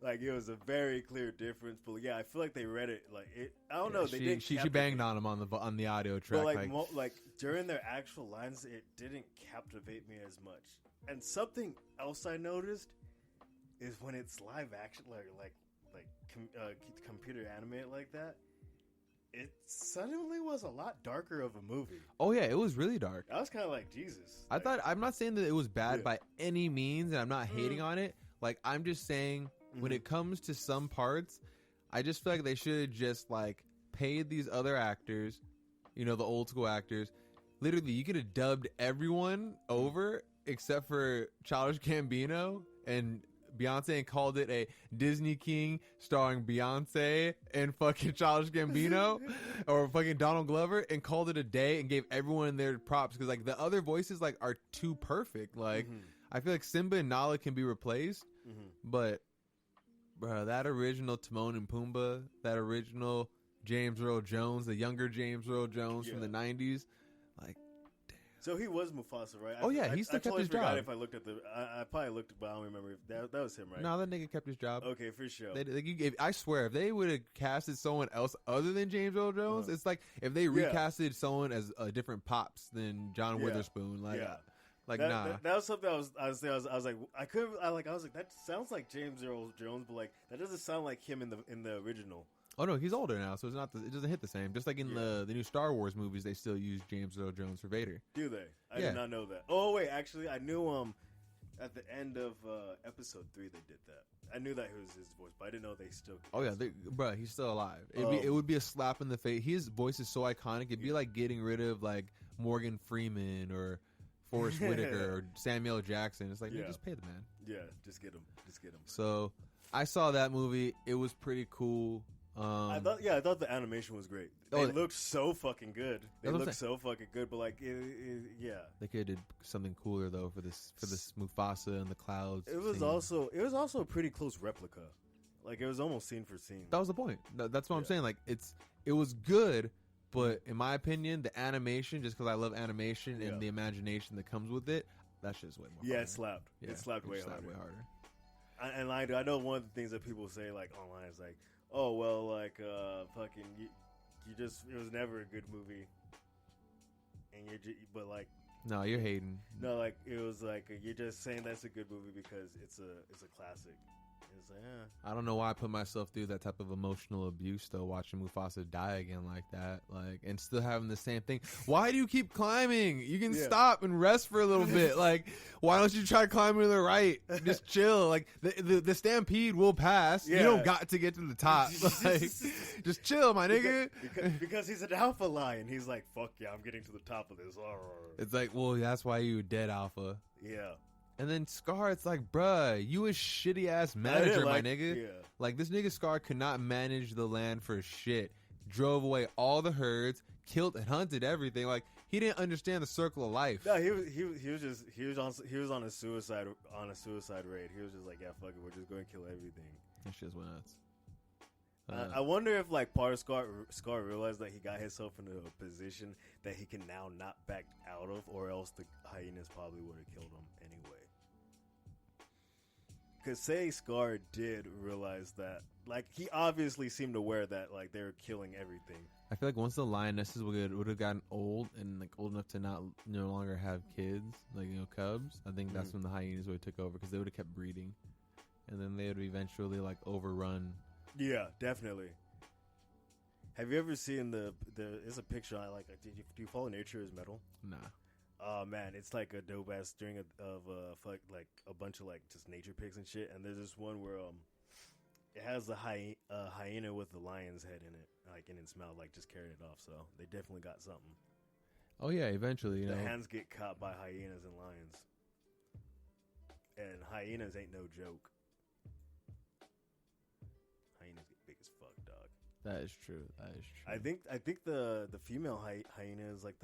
Like it was a very clear difference. But yeah, I feel like they read it like it. I don't know. They didn't. she banged on him on the audio track. But like during their actual lines, it didn't captivate me as much. And something else I noticed is when it's live action, computer animated like that, it suddenly was a lot darker of a movie. Oh yeah, it was really dark. I was kind of like, Jesus. I thought, I'm not saying that it was bad Yeah. by any means, and I'm not hating on it. Like, I'm just saying, when it comes to some parts, I just feel like they should have just, like, paid these other actors, you know, the old school actors. Literally, you could have dubbed everyone over except for Childish Gambino and Beyonce and called it a Disney King starring Beyonce and fucking Childish Gambino or fucking Donald Glover and called it a day and gave everyone their props, because like the other voices like are too perfect. Like I feel like Simba and Nala can be replaced, but bro, that original Timon and Pumbaa, that original James Earl Jones, the younger James Earl Jones from the 90s, like. So he was Mufasa, right? Oh, yeah, he still kept totally his forgot job. If I looked at I probably looked, but I don't remember. If that was him, right? No, that nigga kept his job. Okay, for sure. I swear, if they would have casted someone else other than James Earl Jones, it's like if they recasted someone as a different pops than John Witherspoon. Like, nah. That was something I was like, I was like, that sounds like James Earl Jones, but like that doesn't sound like him in the original. Oh no, he's older now, so it's not. It doesn't hit the same. Just like in the new Star Wars movies, they still use James Earl Jones for Vader. Do they? I did not know that. Oh wait, actually, I knew at the end of episode 3 they did that. I knew that it was his voice, but I didn't know they still. Oh yeah, bro, he's still alive. It would be a slap in the face. His voice is so iconic. It'd be like getting rid of like Morgan Freeman or Forrest Whitaker or Samuel Jackson. It's like, dude, just pay the man. Yeah, just get him. So I saw that movie. It was pretty cool. I thought the animation was great. They looked so fucking good. They looked so fucking good, but like, yeah. They could have did something cooler though for this Mufasa and the clouds. It was also a pretty close replica. Like it was almost scene for scene. That was the point. That's what I'm saying. Like it was good, but in my opinion, the animation, just because I love animation and the imagination that comes with it, that shit's way more. Yeah, fire. it slapped. Yeah, it slapped way harder. And I know one of the things that people say like online is like, oh well, like fucking you just, it was never a good movie, and but like, no, you're hating. No, like it was like you're just saying that's a good movie because it's a classic. It's like, I don't know why I put myself through that type of emotional abuse though, watching Mufasa die again like that, like, and still having the same thing. Why do you keep climbing? You can stop and rest for a little bit. Like, why don't you try climbing to the right? Just chill. Like the stampede will pass. You don't got to get to the top. Like, just chill, my nigga. Because he's an alpha lion. He's like, fuck yeah, I'm getting to the top of this. It's like, well, that's why you dead alpha. Yeah. And then Scar, it's like, bruh, you a shitty ass manager, my nigga. Yeah. Like, this nigga Scar could not manage the land for shit. Drove away all the herds, killed and hunted everything. Like, he didn't understand the circle of life. No, he was on a suicide raid. He was just like, yeah, fuck it, we're just going to kill everything. That shit's went nuts. I wonder if like part of Scar realized that he got himself into a position that he can now not back out of, or else the hyenas probably would have killed him anyway. Because say Scar did realize that, like, he obviously seemed aware that, like, they were killing everything. I feel like once the lionesses would have gotten old and like old enough to no longer have kids, like cubs, I think that's when the hyenas would have took over because they would have kept breeding, and then they would eventually like overrun. Yeah, definitely. Have you ever seen there's a picture I like? Do you follow Nature is Metal? Nah. Oh man, it's like a dope ass string of like a bunch of like just nature pics and shit. And there's this one where it has the hyena with the lion's head in it, like in its mouth, like just carrying it off. So they definitely got something. Oh yeah, eventually, the hands get caught by hyenas and lions, and hyenas ain't no joke. Hyenas get big as fuck, dog. That is true. That is true. I think the female hyena is like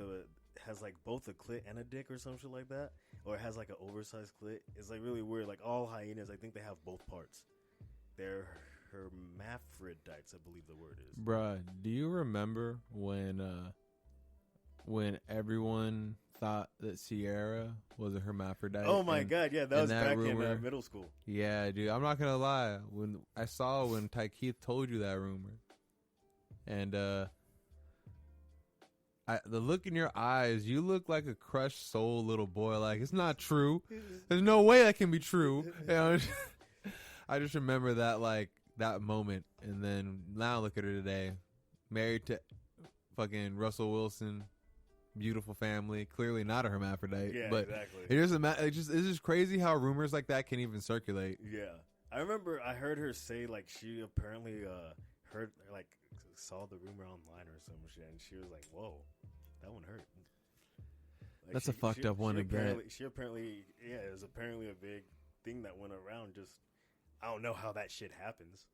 has like both a clit and a dick or some shit like that, or it has like an oversized clit. It's like really weird. Like all hyenas, I think they have both parts. They're hermaphrodites, I believe the word is. Bruh, do you remember when everyone thought that Sierra was a hermaphrodite? Oh my god, yeah, that was back in middle school. Yeah, dude, I'm not gonna lie. When Ty Keith told you that rumor, and the look in your eyes, you look like a crushed soul little boy. Like, it's not true. There's no way that can be true. You know, I just remember that moment, and then now look at her today, married to fucking Russell Wilson, beautiful family, clearly not a hermaphrodite. Yeah, but exactly. It's just crazy how rumors like that can even circulate. Yeah, I remember I heard her say like she apparently saw the rumor online or some shit, and she was like, "Whoa, that one hurt." Like, That's a fucked up one to get. She apparently, yeah, it was apparently a big thing that went around. Just, I don't know how that shit happens.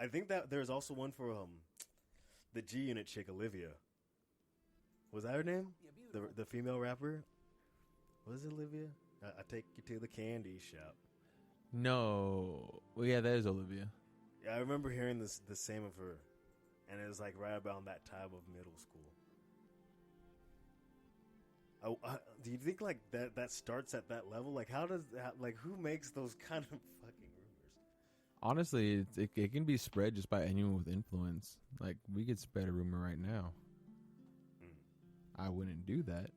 I think that there's also one for the G Unit chick, Olivia. Was that her name? Yeah, the female rapper. Was it Olivia? I take you to the candy shop. No, well, yeah, that is Olivia. Yeah, I remember hearing the same of her, and it was like right about that time of middle school. Do you think like that starts at that level? Like, how does that, like, who makes those kind of fucking rumors? Honestly, it can be spread just by anyone with influence. Like, we could spread a rumor right now. I wouldn't do that,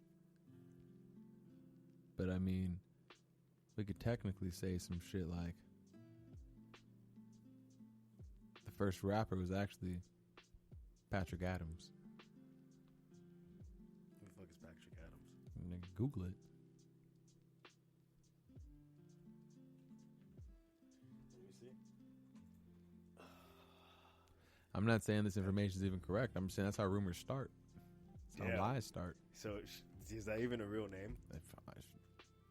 but I mean, we could technically say some shit like the first rapper was actually Patrick Adams. Who the fuck is Patrick Adams? Nigga, Google it. Let me see. I'm not saying this information is even correct. I'm saying that's how rumors start. That's how lies start. So, is that even a real name?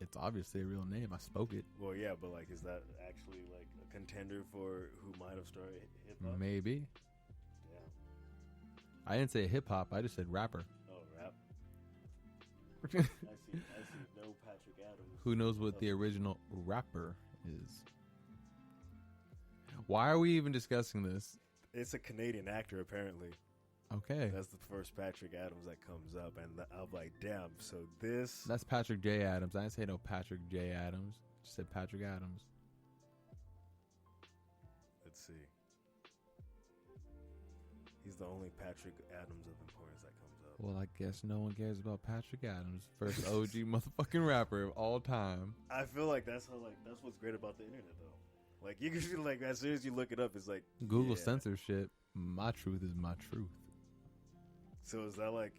It's obviously a real name. I spoke it. Well, yeah, but like, is that actually like a contender for who might have started hip hop? Maybe. Yeah. I didn't say hip hop. I just said rapper. Oh, rap. I see. No Patrick Adams. Who knows what the original rapper is? Why are we even discussing this? It's a Canadian actor, apparently. Okay. That's the first Patrick Adams that comes up, and I'm like, damn. So this. That's Patrick J. Adams. I didn't say no Patrick J. Adams. Just said Patrick Adams. Let's see. He's the only Patrick Adams of importance that comes up. Well, I guess no one cares about Patrick Adams, first OG motherfucking rapper of all time. I feel like that's what's great about the internet, though. Like, you can feel like as soon as you look it up, it's like Google censorship. My truth is my truth. So is that like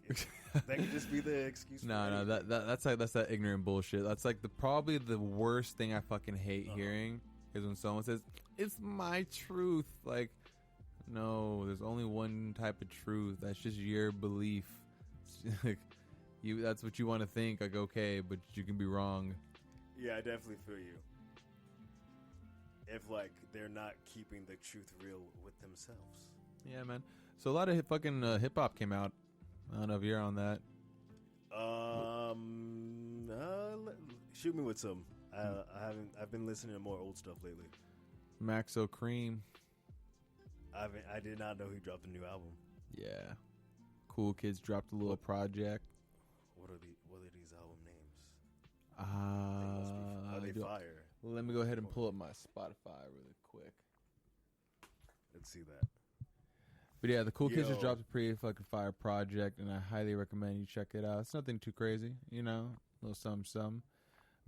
that could just be the excuse? No, that's that ignorant bullshit. That's like probably the worst thing I fucking hate hearing is when someone says it's my truth. Like, no, there's only one type of truth. That's just your belief. Like, that's what you want to think. Like, okay, but you can be wrong. Yeah, I definitely feel you. If like they're not keeping the truth real with themselves. Yeah, man. So a lot of hip hop came out. I don't know if you're on that. Shoot me with some. I've been listening to more old stuff lately. Maxo Cream. I did not know he dropped a new album. Yeah. Cool Kids dropped a little project. What are these album names? They fire? Let me go ahead and pull up my Spotify really quick. Let's see that. But yeah, the Cool Kids just Yo. dropped a pretty fucking fire project, and I highly recommend you check it out. It's nothing too crazy, you know, a little something.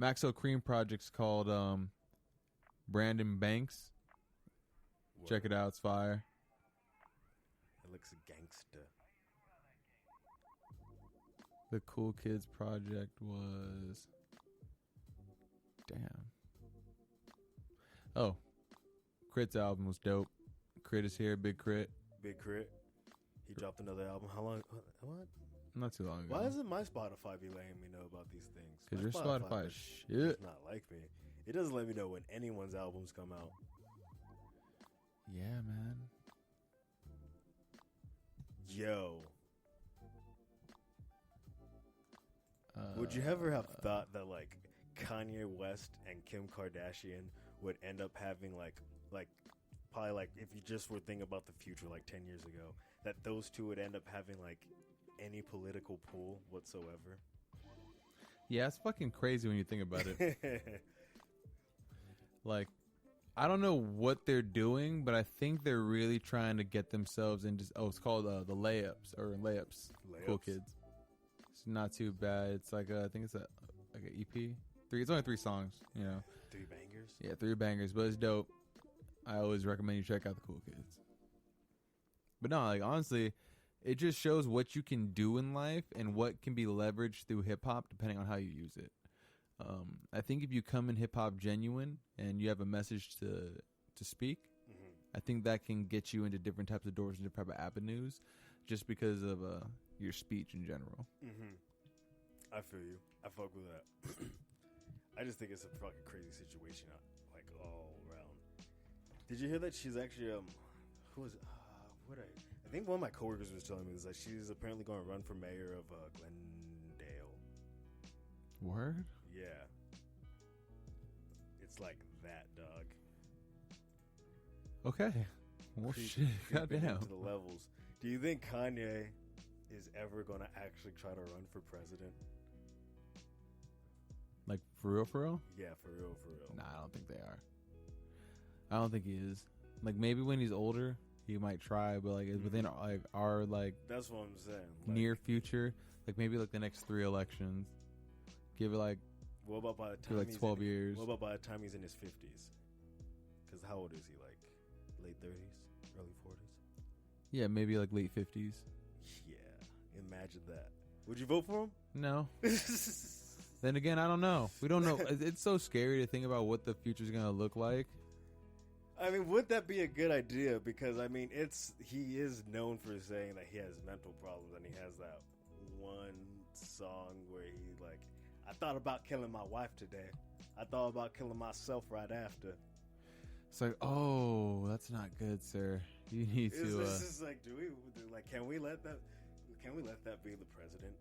Maxo Cream project's called Brandon Banks. Check it out, it's fire. It looks gangsta. The Cool Kids project was... Damn. Oh. Crit's album was dope. Crit is here, Big Crit. Big Crit. He dropped another album. How long? What? Not too long ago. Why doesn't my Spotify be letting me know about these things? Because My your Spotify is shit. does not like me. It doesn't let me know when anyone's albums come out. Yeah, man. Yo. Would you ever have thought that like Kanye West and Kim Kardashian would end up having like probably like if you just were thinking about the future like 10 years ago, that those two would end up having like any political pull whatsoever? Yeah, it's fucking crazy when you think about it. Like, I don't know what they're doing, but I think they're really trying to get themselves into... Oh, it's called the Layups. Cool Kids. It's not too bad. It's like I think it's like an EP. It's only 3 songs, you know. 3 bangers? Yeah, 3 bangers, but it's dope. I always recommend you check out the Cool Kids. But no, like honestly, it just shows what you can do in life and what can be leveraged through hip hop depending on how you use it. I think if you come in hip hop genuine and you have a message to speak, I think that can get you into different types of doors and different type of avenues, just because of your speech in general. I feel you. I fuck with that. I just think it's a fucking crazy situation, like all around. Did you hear that she's actually who was it? I think one of my coworkers was telling me this, that she's apparently going to run for mayor of Glendale. Word? Yeah. It's like that, dog. Okay. Well, shit. Goddamn. To the levels. Do you think Kanye is ever going to actually try to run for president? Like, for real, for real? Yeah, for real, for real. Nah, I don't think they are. I don't think he is. Like, maybe when he's older, he might try, but like within our like that's what I'm saying. Near future, like maybe like the next 3 elections. Give it like what about by the time like 12 years? What about by the time he's in his 50s? Because how old is he? Like late 30s, early 40s? Yeah, maybe like late 50s. Yeah, imagine that. Would you vote for him? No. Then again, I don't know. We don't know. It's so scary to think about what the future's gonna look like. I mean, would that be a good idea? Because I mean, he is known for saying that he has mental problems, and he has that one song where he like, I thought about killing my wife today. I thought about killing myself right after. It's like, oh, that's not good, sir. You need to. This is like, can we let that be the president?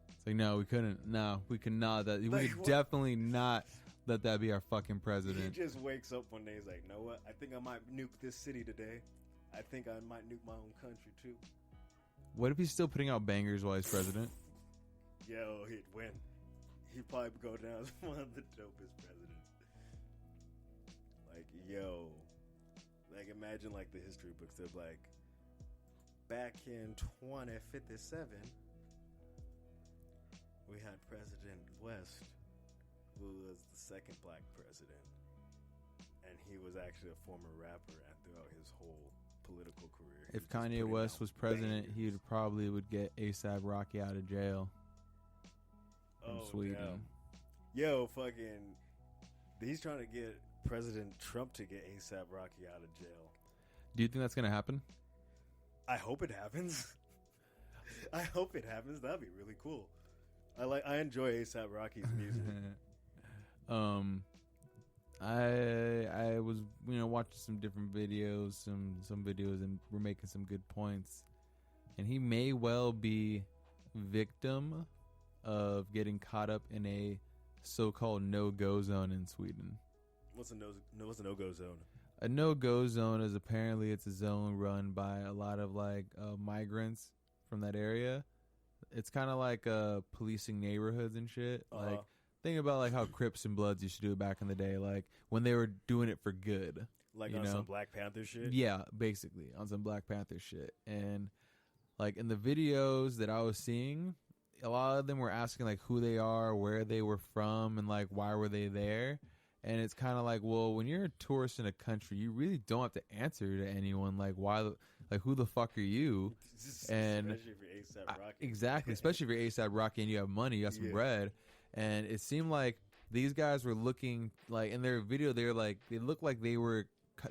It's like, no, we couldn't. No, we could not. We could definitely not let that be our fucking president. He just wakes up one day, he's like, know what? I think I might nuke this city today. I think I might nuke my own country too. What if he's still putting out bangers while he's president? Yo, he'd win. He'd probably go down as one of the dopest presidents. Like, yo. Like, imagine, like, the history books. They're like, back in 2057, we had President West, who was the second black president. And he was actually a former rapper and throughout his whole political career. If Kanye West was president, he would get A$AP Rocky out of jail. From Sweden. Damn. Yo, fucking, he's trying to get President Trump to get A$AP Rocky out of jail. Do you think that's gonna happen? I hope it happens. I hope it happens. That'd be really cool. I enjoy A$AP Rocky's music. I was watching some different videos, some videos, and we're making some good points. And he may well be victim of getting caught up in a so-called no-go zone in Sweden. What's a no-go zone? A no-go zone is apparently it's a zone run by a lot of like migrants from that area. It's kind of like policing neighborhoods and shit. Like think about like how Crips and Bloods used to do it back in the day, like when they were doing it for good. Like you on know? some Black Panther shit? Yeah, basically on some Black Panther shit. And like in the videos that I was seeing, a lot of them were asking like who they are, where they were from, and like why were they there. And it's kind of like, well, when you're a tourist in a country, you really don't have to answer to anyone. Like, like, who the fuck are you? And especially if you're A$AP Rocky. Exactly. Especially if you're A$AP Rocky and you have money, you got some bread. And it seemed like these guys were looking, like, in their video, they looked like they were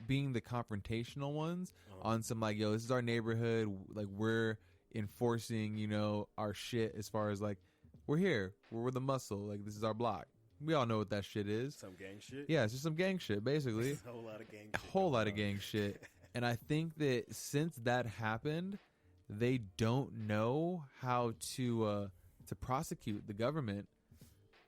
being the confrontational ones on some, like, yo, this is our neighborhood. Like, we're enforcing, you know, our shit as far as, like, we're here. We're the muscle. Like, this is our block. We all know what that shit is. Some gang shit? Yeah, it's just some gang shit, basically. A whole lot of gang shit. A whole lot of gang shit. And I think that since that happened, they don't know how to prosecute the government,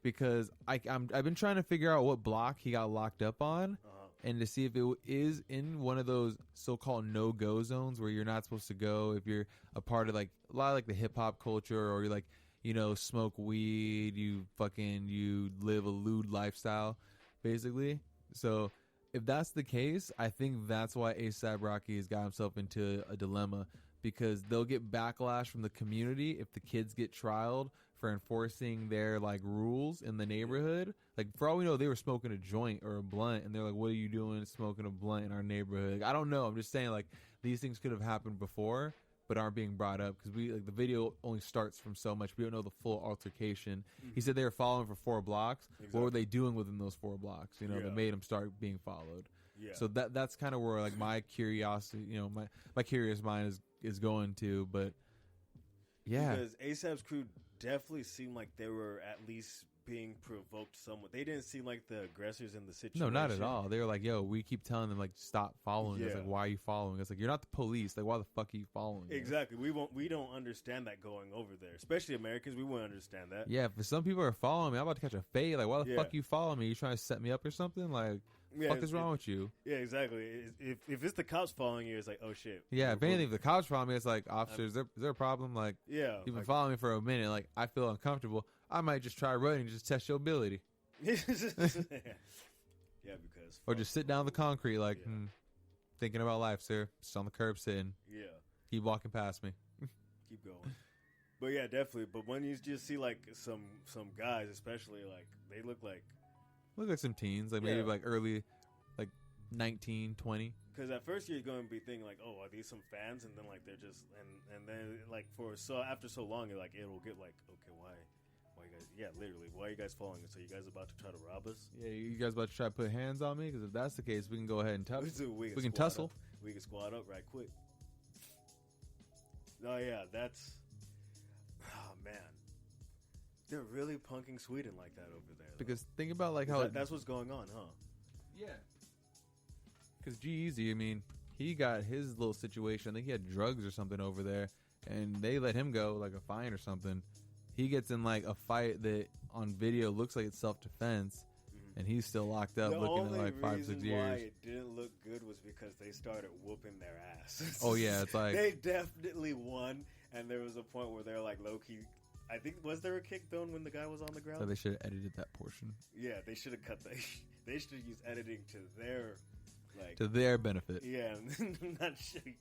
because I've been trying to figure out what block he got locked up on, and to see if it is in one of those so-called no-go zones where you're not supposed to go if you're a part of like a lot of like the hip-hop culture, or you're like, you know, smoke weed, you live a lewd lifestyle, basically. So if that's the case, I think that's why A$AP Rocky has got himself into a dilemma, because they'll get backlash from the community if the kids get trialed for enforcing their like rules in the neighborhood. Like, for all we know, they were smoking a joint or a blunt, and they're like, what are you doing smoking a blunt in our neighborhood? Like, I don't know. I'm just saying, like, these things could have happened before but aren't being brought up because the video only starts from so much. We don't know the full altercation. He said they were following for 4 blocks. Exactly. What were they doing within those 4 blocks? You know, that made them start being followed. Yeah. So that's kind of where like my curiosity, you know, my curious mind is going to. But yeah, because A$AP's crew definitely seemed like they were at least being provoked somewhat. They didn't seem like the aggressors in the situation. No, not at all. They were like, yo, we keep telling them like, stop following us. Like, why are you following us? Like, you're not the police. Like, why the fuck are you following us? Exactly. We don't understand that going over there, especially Americans. We wouldn't understand that. Yeah, if some people are following me, I'm about to catch a fade. Like, why the fuck you following me? You trying to set me up or something? Like, fuck is wrong with you? Yeah, exactly. If it's the cops following you, it's like, oh shit. Yeah, if anything, if the cops follow me, it's like, officers, is there a problem? Like, yeah, you've been following me for a minute. Like, I feel uncomfortable. I might just try running and just test your ability. Yeah, because or just sit down the concrete like thinking about life, sir. Just on the curb sitting. Yeah. Keep walking past me. Keep going. But yeah, definitely. But when you just see like some guys, especially, like they look like some teens, like maybe like early, like 19, 20. Because at first you're going to be thinking like, oh, are these some fans? And then like they're just and then like after so long, you're like, it'll get like, okay, why you guys? Yeah, literally, why are you guys following us? So you guys about to try to rob us? Yeah, you guys about to try to put hands on me? Because if that's the case, we can go ahead and tussle. We can tussle. We can squat up right quick. No, yeah, that's. Oh man, they're really punking Sweden like that over there. Though. Because think about like how that's what's going on, huh? Yeah. Because G-Eazy, I mean, he got his little situation. I think he had drugs or something over there, and they let him go, like a fine or something. He gets in like a fight that on video looks like it's self-defense, and he's still locked up looking at like 5-6 years. The only reason why it didn't look good was because they started whooping their ass. Oh yeah, it's like they definitely won, and there was a point where they're like low-key. I think, was there a kick thrown when the guy was on the ground? So they should have edited that portion. Yeah, they should have cut that. They should have used editing to their benefit. Yeah, not shaking,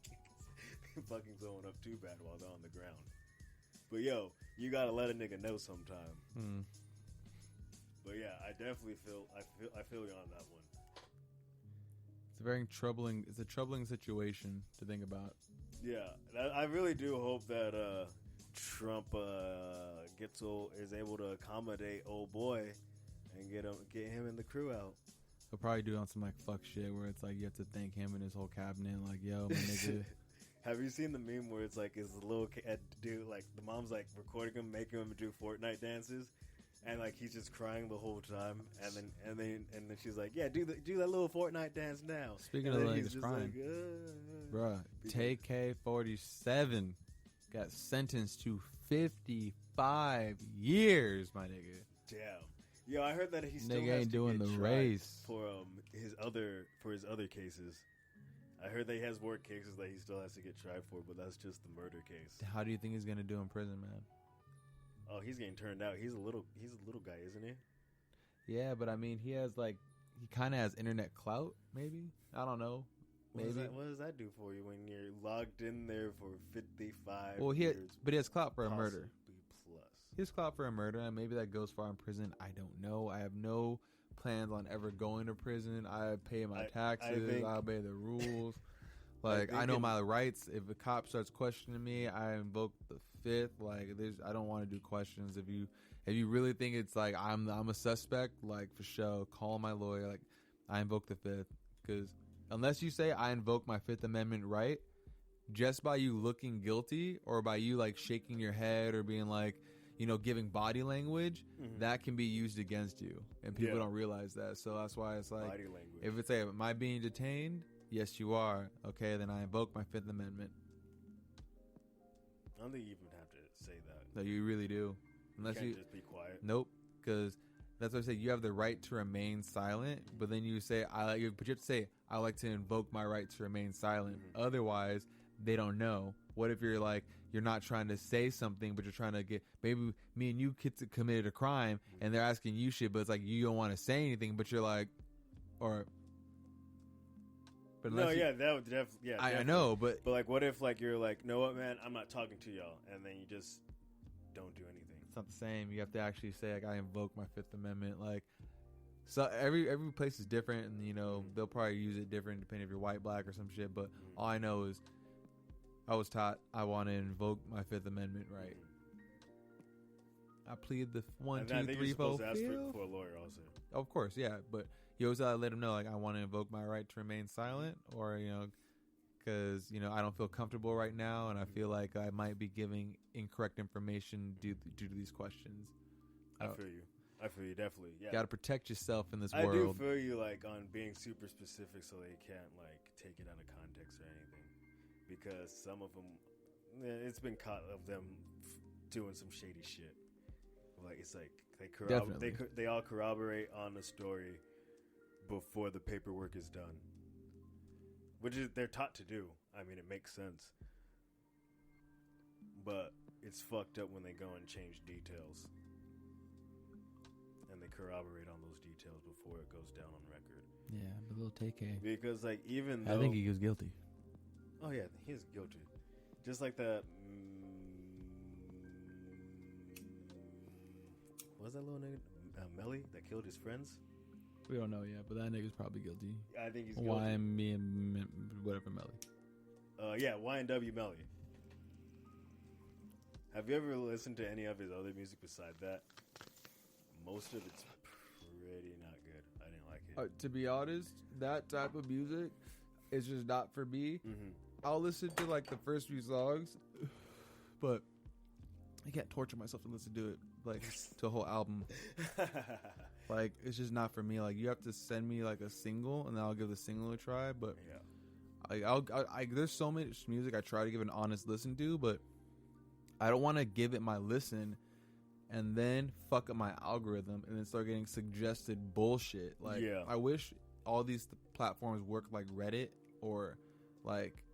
fucking throwing up too bad while they're on the ground. But yo, you gotta let a nigga know sometime. But yeah, I definitely I feel you on that one. It's a troubling situation to think about. Yeah, I really do hope that Trump is able to accommodate old boy and get him and the crew out. He'll probably do it on some like fuck shit where it's like you have to thank him and his whole cabinet. Like, yo, my nigga. Have you seen the meme where it's like his little kid dude, like the mom's like recording him, making him do Fortnite dances, and like he's just crying the whole time, and then she's like, yeah, do that little Fortnite dance now. Speaking of niggas crying, like, bruh, TK47 got sentenced to 55 years, my nigga. Damn. Yo, I heard that he still nigga ain't doing the race for his other cases. I heard that he has more cases that he still has to get tried for, but that's just the murder case. How do you think he's gonna do in prison, man? Oh, he's getting turned out. He's a little guy, isn't he? Yeah, but I mean, he kind of has internet clout, maybe? I don't know. Maybe. What does that do for you when you're logged in there for 55 Well, years? But he has clout for a murder. Plus. He has clout for a murder, and maybe that goes far in prison. I don't know. I have no plans on ever going to prison. I pay my taxes. I obey the rules. Like, I know my rights. If a cop starts questioning me, I invoke the fifth. Like, I don't want to do questions. If you really think it's like I'm a suspect, like, for sure, call my lawyer. Like, I invoke the fifth, because unless you say I invoke my Fifth Amendment right, just by you looking guilty or by you like shaking your head or being like, giving body language, that can be used against you, and people don't realize that. So that's why it's like, if it's am I being detained? Yes, you are. Okay, then I invoke my Fifth Amendment. I don't think you even have to say that. No, you really do. Unless you can't just be quiet. Nope, because that's what I say. You have the right to remain silent, but then you say but you have to say I like to invoke my right to remain silent. Otherwise, they don't know. What if you're like, you're not trying to say something, but you're trying to maybe me and you committed a crime, and they're asking you shit, but it's like you don't want to say anything, but you're like, But no, yeah, that would definitely. Yeah, I know, but like, what if like you're like, no, what, man, I'm not talking to y'all, and then you just don't do anything. It's not the same. You have to actually say like, I invoke my Fifth Amendment. Like, so every place is different, and they'll probably use it different depending if you're white, black, or some shit. But all I know is, I was taught I want to invoke my Fifth Amendment right. I plead the 1, 2, 3, 4. You're supposed to ask for a lawyer also. Of course, yeah, but you always gotta let them know, like, I want to invoke my right to remain silent, or because I don't feel comfortable right now, and I feel like I might be giving incorrect information due to these questions. I feel you definitely. Yeah, got to protect yourself in this world. I do world. feel you like on being super specific, so they can't like take it out of context or anything. Because some of them, it's been caught of them doing some shady shit. Like, it's like they all corroborate on the story before the paperwork is done, which is they're taught to do. I mean, it makes sense, but it's fucked up when they go and change details, and they corroborate on those details before it goes down on record. Yeah, but little TK. Because like, even though I think he was guilty. Oh yeah, he's guilty. Just like the what was that little nigga Melly that killed his friends? We don't know yet, but that nigga's probably guilty. I think he's guilty. Whatever Melly. Yeah, Y&W Melly. Have you ever listened to any of his other music besides that? Most of it's pretty not good. I didn't like it. To be honest, that type of music is just not for me. I'll listen to like the first few songs, but I can't torture myself to listen to it like to a whole album. Like, it's just not for me. Like, you have to send me like a single, and then I'll give the single a try. But there's so much music I try to give an honest listen to, but I don't want to give it my listen and then fuck up my algorithm and then start getting suggested bullshit. Like, I wish all these platforms work like Reddit, or like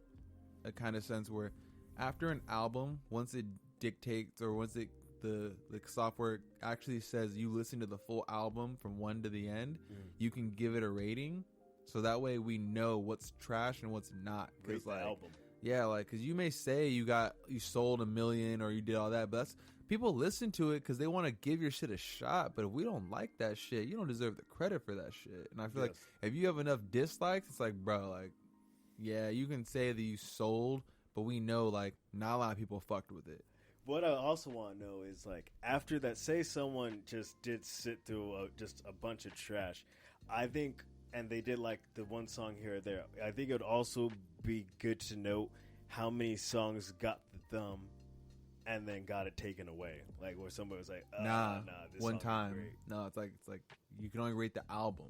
a kind of sense where after an album, once it dictates, or once the software actually says you listen to the full album from 1 to the end, you can give it a rating, so that way we know what's trash and what's not. Rate the album. Yeah, like, because you may say you sold 1 million or you did all that, but that's, people listen to it because they want to give your shit a shot. But if we don't like that shit, you don't deserve the credit for that shit. And I feel like if you have enough dislikes, it's like, bro, like, yeah, you can say that you sold, but we know like not a lot of people fucked with it. What I also want to know is, like, after that, say someone just did sit through just a bunch of trash, I think, and they did like the one song here or there, I think it would also be good to know how many songs got the thumb and then got it taken away. Like, where somebody was like, nah, this one song time. is great. No, it's like you can only rate the album.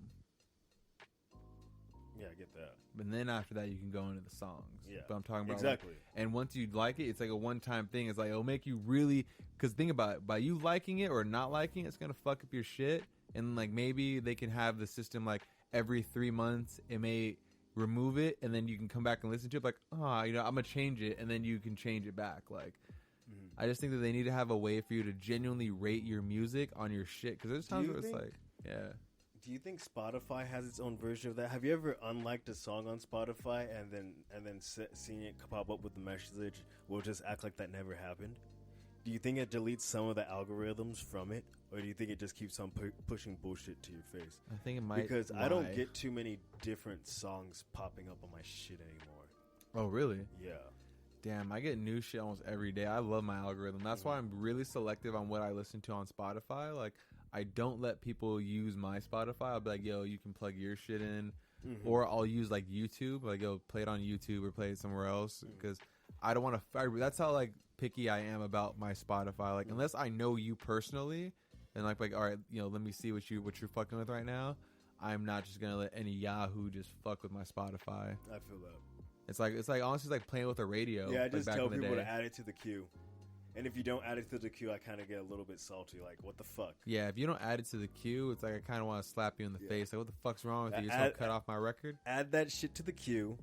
Yeah, I get that. But then after that, you can go into the songs. Yeah, but I'm talking about exactly. Like, and once you like it, it's like a one-time thing. It's like, it'll make you really, because think about it, by you liking it or not liking it, it's gonna fuck up your shit. And like, maybe they can have the system like every 3 months, it may remove it, and then you can come back and listen to it. Like, I'm gonna change it, and then you can change it back. Like, I just think that they need to have a way for you to genuinely rate your music on your shit. Because there's times where it's like, Yeah. Do you think Spotify has its own version of that? Have you ever unliked a song on Spotify and then seen it pop up with the message, "We'll just act like that never happened"? Do you think it deletes some of the algorithms from it, or do you think it just keeps on pushing bullshit to your face? I think it might. Because I don't get too many different songs popping up on my shit anymore. Oh, really? Yeah. Damn, I get new shit almost every day. I love my algorithm. That's why I'm really selective on what I listen to on Spotify. Like, I don't let people use my Spotify. I'll be like, yo, you can plug your shit in. Or I'll use, like, YouTube. Like, yo, play it on YouTube or play it somewhere else. Because I don't want to... That's how, like, picky I am about my Spotify. Like, unless I know you personally and, like, all right, you know, let me see what you're fucking with right now, I'm not just going to let any Yahoo just fuck with my Spotify. I feel that. It's like honestly, it's like playing with a radio. Yeah, I like just back tell in the people day. to add it to the queue. And if you don't add it to the queue, I kind of get a little bit salty. Like, what the fuck? Yeah, if you don't add it to the queue, it's like I kind of want to slap you in the face. Like, what the fuck's wrong with you? You're Add- cut off my record? Add that shit to the queue.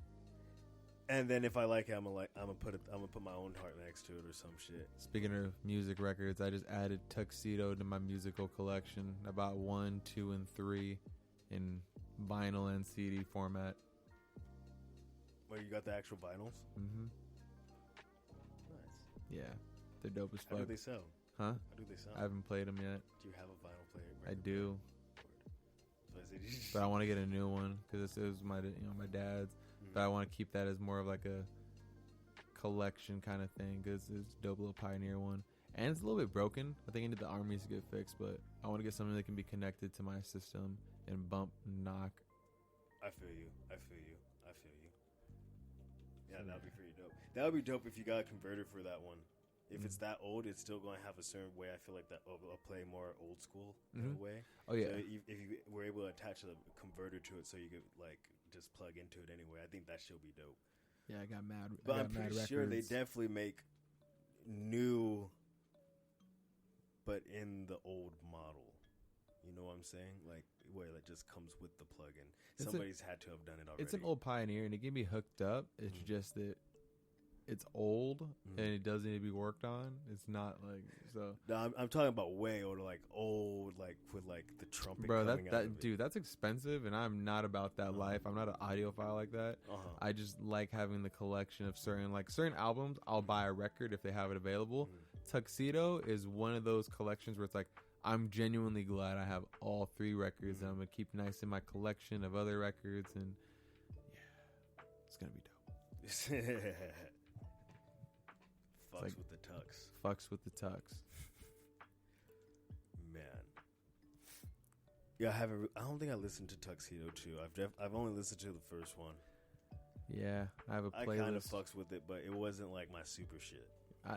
And then if I like it, I'm gonna put my own heart next to it or some shit. Speaking of music records, I just added Tuxedo to my musical collection. I bought 1, 2, and 3 in vinyl and CD format. Where you got the actual vinyls? Mm-hmm. Nice. Yeah, they're dope as How do fuck. they sound? Huh? How do they sound? I haven't played them yet. Do you have a vinyl player? I do, So I said, but I want to get a new one because it was my dad's. But I want to keep that as more of like a collection kind of thing because it's a dope little Pioneer one. And it's a little bit broken. I think I need the armies to get fixed, but I want to get something that can be connected to my system and bump and knock. I feel you. Yeah, that'd be pretty dope. That would be dope if you got a converter for that one. If it's that old, it's still going to have a certain way. I feel like that will play more old school in a way. Oh, yeah. So if you were able to attach a converter to it so you could, like, just plug into it anyway, I think that should be dope. Yeah, I got mad. But I I'm got mad pretty sure they records. definitely make new, but in the old model. You know what I'm saying? Like, where it just comes with the plug-in. Somebody's had to have done it already. It's an old Pioneer, and it can be hooked up. It's just that it's old, and it does need to be worked on. It's not like so. No, I'm talking about way older, like old, like with like the trumpet. Bro, coming out of it. dude, that's expensive, and I'm not about that life. I'm not an audiophile like that. I just like having the collection of certain albums. I'll buy a record if they have it available. Tuxedo is one of those collections where it's like I'm genuinely glad I have all 3 records, and I'm gonna keep nice in my collection of other records, and yeah, it's gonna be dope. Fucks like- with the tux. Fucks with the tux. Man. Yeah, I don't think I listened to Tuxedo 2. I've only listened to the first one. Yeah, I have a I playlist. kind of fucks with it, but it wasn't like my super shit.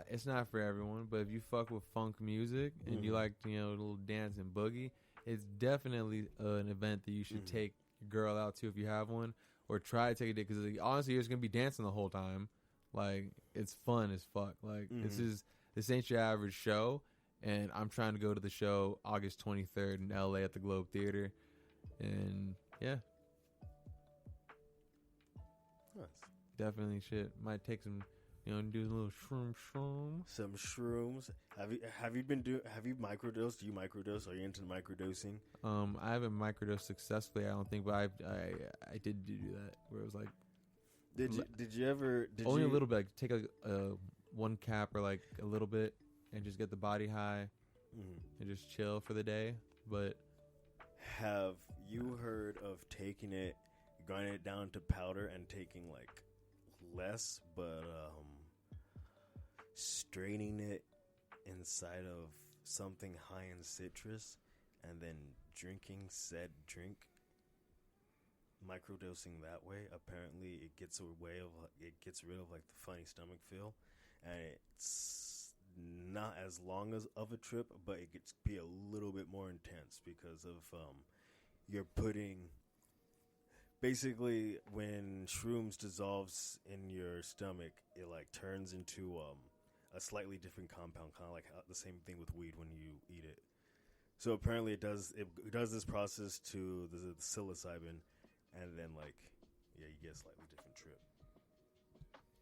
It's not for everyone, but if you fuck with funk music and you like, a little dance and boogie, it's definitely an event that you should take your girl out to if you have one, or try to take a date, because honestly, you're just gonna be dancing the whole time. Like, it's fun as fuck. Like, this ain't your average show, and I'm trying to go to the show August 23rd in LA at the Globe Theater, and yeah, Nice. definitely shit. Might take some. Do a little shroom. Some shrooms. Have you microdosed? Do you microdose? Are you into microdosing? I haven't microdosed successfully, I don't think, but I did do that where it was like Did you ever only a little bit, like take a one cap or like a little bit and just get the body high and just chill for the day. But have you heard of taking it, grinding it down to powder and taking like less, but straining it inside of something high in citrus and then drinking said drink, microdosing that way? Apparently it gets rid of like the funny stomach feel, and it's not as long as of a trip, but it gets be a little bit more intense because of you're putting. Basically, when shrooms dissolves in your stomach, it like turns into a slightly different compound, kind of like the same thing with weed when you eat it. So apparently, it does this process to the psilocybin, and then like you get a slightly different trip.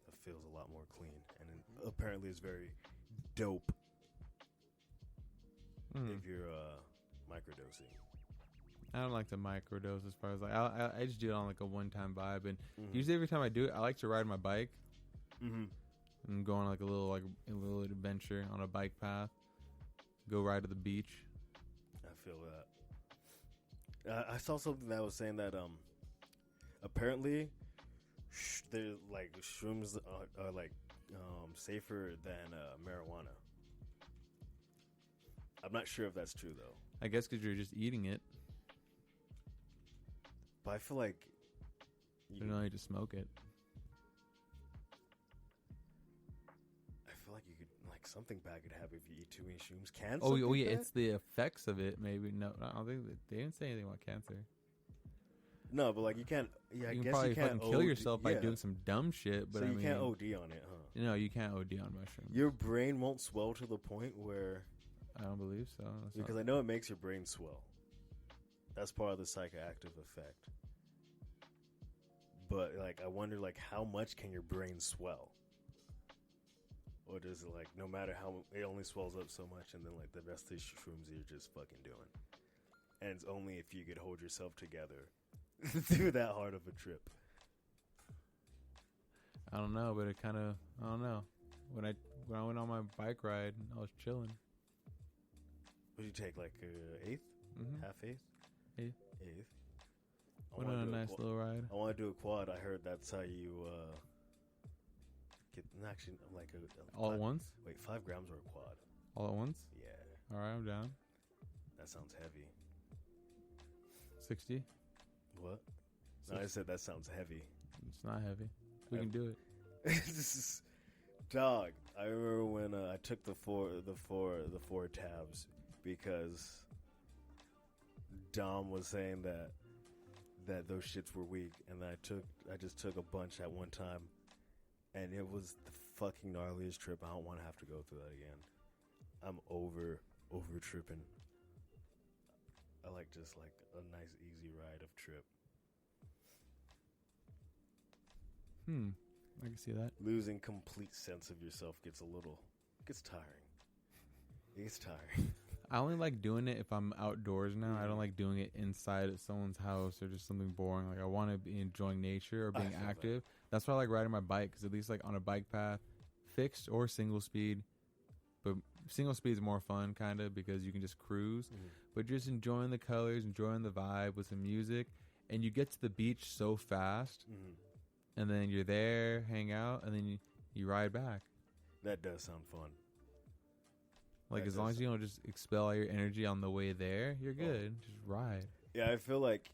That feels a lot more clean, and apparently, it's very dope if you're microdosing. I don't like to microdose as far as like I just do it on like a one-time vibe, and usually every time I do it, I like to ride my bike and go on like a little adventure on a bike path. Go ride to the beach. I feel that. I saw something that was saying that apparently they're like shrooms are like safer than marijuana. I'm not sure if that's true though. I guess because you're just eating it. But I feel like You don't need to smoke it. I feel like you could like something bad could happen if you eat too many shrooms. Can Oh something yeah, bad? it's the effects of it. Maybe no, I don't think they didn't say anything about cancer. No, but like you can't. Yeah, I You can guess probably you can't fucking kill yourself by yeah. doing some dumb shit. But So I you mean, can't OD on it, huh? no, you can't OD on mushrooms. Your brain won't swell to the point where I don't believe so. That's because I know it makes your brain swell. That's part of the psychoactive effect. But like, I wonder, like, how much can your brain swell? Or does it like no matter how it only swells up so much, and then like the rest of the shrooms you're just fucking doing, and it's only if you could hold yourself together through that hard of a trip. I don't know, but it kind of I don't know. When I went on my bike ride, I was chilling. Would you take like eighth, half eighth, Eighth. eighth? Went on a nice little ride. I want to do a quad. I heard that's how you get. Actually, I'm like All at once? Wait, 5 grams or a quad? All at once? Yeah, All right, I'm down. that sounds heavy. 60. What? No, I said that sounds heavy. It's not heavy. We can do it. Dog. I remember when I took the four tabs because Dom was saying that those shits were weak, and I just took a bunch at one time, and it was the fucking gnarliest trip. I don't want to have to go through that again. I'm over tripping. I like just like a nice easy ride of trip. I can see that. Losing complete sense of yourself gets tiring. It gets tiring. I only like doing it if I'm outdoors now. I don't like doing it inside at someone's house or just something boring. Like I want to be enjoying nature or being active. That's why I like riding my bike, because at least like on a bike path, fixed or single speed. But single speed is more fun, kind of, because you can just cruise. But just enjoying the colors, enjoying the vibe with some music, and you get to the beach so fast, and then you're there, hang out, and then you ride back. That does sound fun. Like, as long as you don't just expel all your energy on the way there, you're good. Just ride. Yeah, I feel like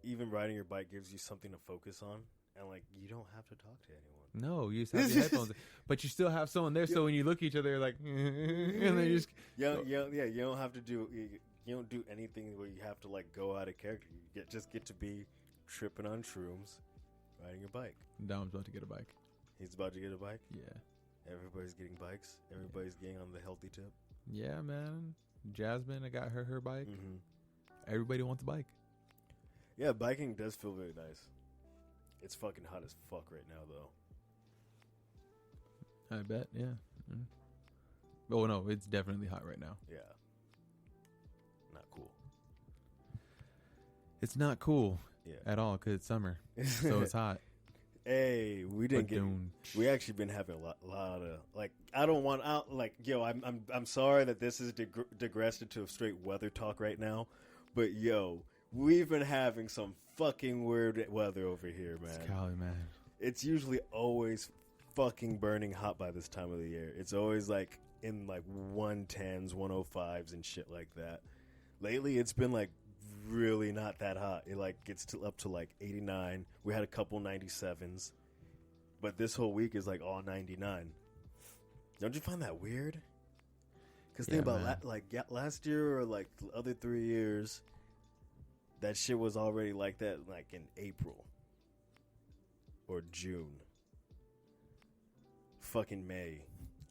even riding your bike gives you something to focus on, and like you don't have to talk to anyone. No, you just have your headphones, but you still have someone there. So when you look at each other, you're like, and then you just You don't have to do. You don't do anything where you have to like go out of character. You just get to be tripping on shrooms, riding your bike. Dom's about to get a bike. He's about to get a bike. Yeah. Everybody's getting bikes. Everybody's getting on the healthy tip. Yeah, man. Jasmine, I got her bike. Everybody wants a bike. Yeah, biking does feel very nice. It's fucking hot as fuck right now, though. I bet, yeah. Oh, no, it's definitely hot right now. Yeah. Not cool. It's not cool Yeah. at all because it's summer, so it's hot. Hey, we didn't get. We actually been having a lot of like. I don't want out like yo. I'm sorry that this is digressed into a straight weather talk right now, but yo, we've been having some fucking weird weather over here, man. It's Cali, man. It's usually always fucking burning hot by this time of the year. It's always like in like 110s, 105s, and shit like that. Lately, it's been like really not that hot. It like gets up to like 89. We had a couple 97s, but this whole week is like all 99. Don't you find that weird? Because think about last year or like the other 3 years, that shit was already like that like in April or June. Fucking May,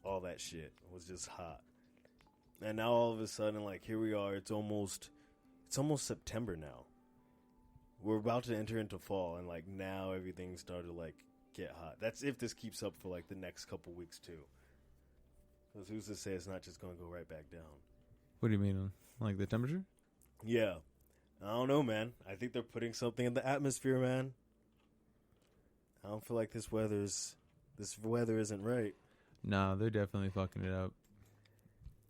all that shit was just hot. And now all of a sudden, like here we are. It's almost September now. We're about to enter into fall, and like now everything's started to like get hot. That's if this keeps up for like the next couple weeks too. Because who's to say it's not just going to go right back down? What do you mean? Like the temperature? Yeah, I don't know, man. I think they're putting something in the atmosphere, man. I don't feel like this weather isn't right. No, they're definitely fucking it up.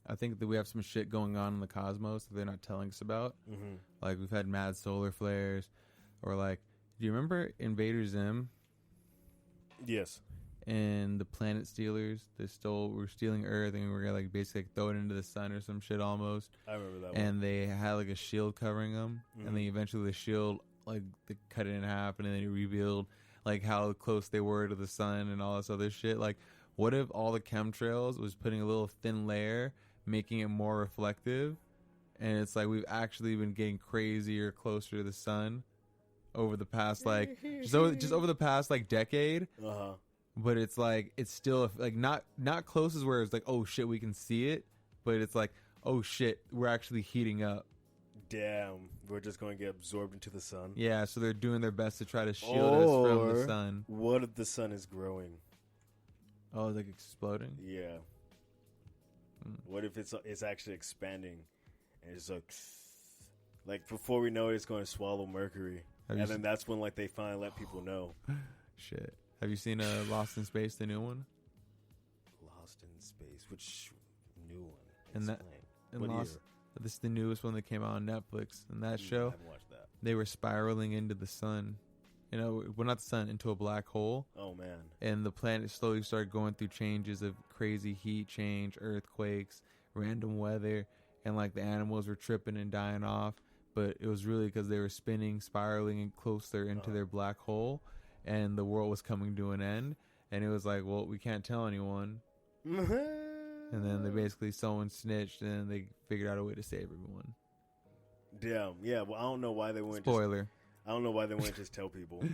I think that we have some shit going on in the cosmos that they're not telling us about. Mm-hmm. Like, we've had mad solar flares. Or, like, do you remember Invader Zim? Yes. And the Planet Stealers? We're stealing Earth, and we're gonna, like, basically like, throw it into the sun or some shit almost. I remember that And they had, like, a shield covering them. Mm-hmm. And then eventually the shield, like, they cut it in half, and then they revealed, like, how close they were to the sun and all this other shit. Like, what if all the chemtrails was putting a little thin layer, making it more reflective, and it's like we've actually been getting crazier, closer to the sun over the past like just over the past like decade. Uh-huh. But it's like it's still like not close as where it's like, oh shit, we can see it, but it's like, oh shit, we're actually heating up. Damn, we're just going to get absorbed into the sun. Yeah, so they're doing their best to try to shield us from the sun. What if the sun is growing? Oh, it's like exploding? Yeah. What if it's actually expanding, and it's like before we know it, it's going to swallow Mercury, and then that's when like they finally let people know. Shit. Have you seen Lost in Space, the new one? Lost in Space, which new one? And that what Lost, year? this is the newest one that came out on Netflix. And that show, I haven't watched that. they were spiraling into the sun. You know, well, not the sun, into a black hole. Oh man! And the planet slowly started going through changes of crazy heat change, earthquakes, random weather, and like the animals were tripping and dying off. But it was really because they were spiraling and closer into their black hole, and the world was coming to an end. And it was like, well, we can't tell anyone. And then they basically someone snitched, and then they figured out a way to save everyone. Damn. Yeah. Well, I don't know why they wouldn't. Spoiler. I don't know why they wouldn't just tell people. But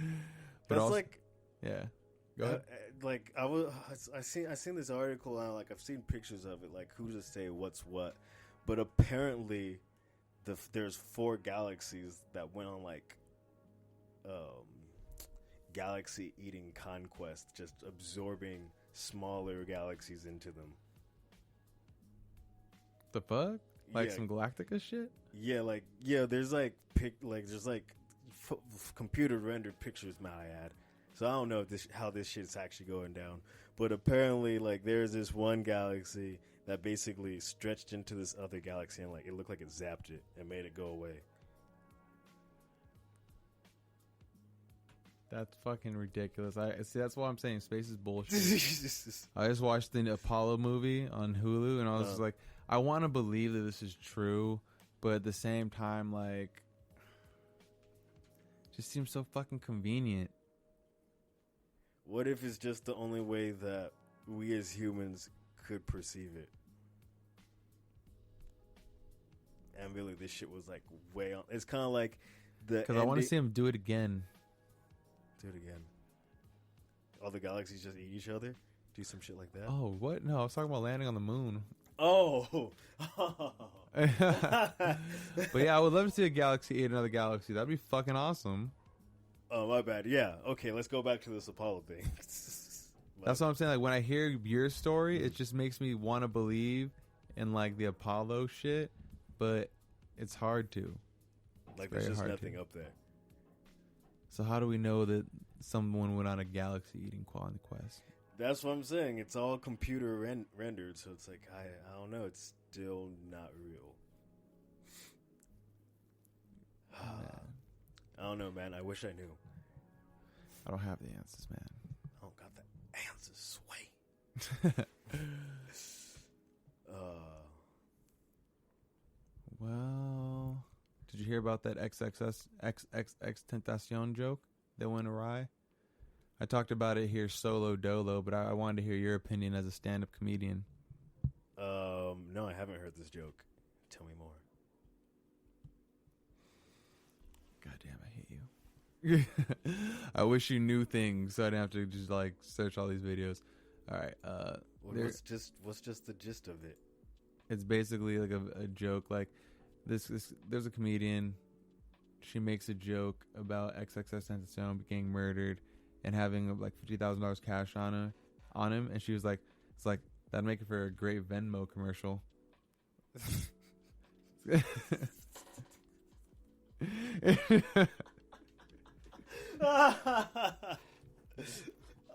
That's also, like, yeah. Go ahead. like I seen this article and like I've seen pictures of it. Like who's to say what's what? But apparently, there's 4 galaxies that went on like galaxy eating conquest, just absorbing smaller galaxies into them. The fuck? Like Yeah. some Galactica shit? Yeah, there's like computer rendered pictures, might I add. So I don't know if how this shit's actually going down, but apparently like there's this one galaxy that basically stretched into this other galaxy and like it looked like it zapped it and made it go away. That's fucking ridiculous. I see. That's why I'm saying space is bullshit. I just watched the Apollo movie on Hulu, and I was just like, I want to believe that this is true, but at the same time, like, it just seems so fucking convenient. What if it's just the only way that we as humans could perceive it? And really, this shit was like way on. It's kind of like because I want to see him do it again. Do it again. All the galaxies just eat each other? Do some shit like that? Oh, what? No, I was talking about landing on the moon. Oh. But yeah, I would love to see a galaxy eat another galaxy. That'd be fucking awesome. Oh, my bad. Yeah. Okay, let's go back to this Apollo thing. That's what I'm saying. Like, when I hear your story, it just makes me want to believe in, like, the Apollo shit, but it's hard to. Like, there's just nothing up there. So how do we know that someone went on a galaxy-eating quest? That's what I'm saying. It's all computer rendered, so it's like, I don't know. It's still not real. I don't know, man. I wish I knew. I don't have the answers, man. I don't got the answers. Sway. Well, did you hear about that XXX Tentacion joke that went awry? I talked about it here solo dolo, but I wanted to hear your opinion as a stand-up comedian. No, I haven't heard this joke. Tell me more. Goddamn, I hate you. I wish you knew things so I didn't have to just like search all these videos. All right. What's just the gist of it? It's basically like a joke. Like this, there's a comedian. She makes a joke about XXXTentacion getting murdered and having like $50,000 cash on him, and she was like, "It's like that'd make it for a great Venmo commercial."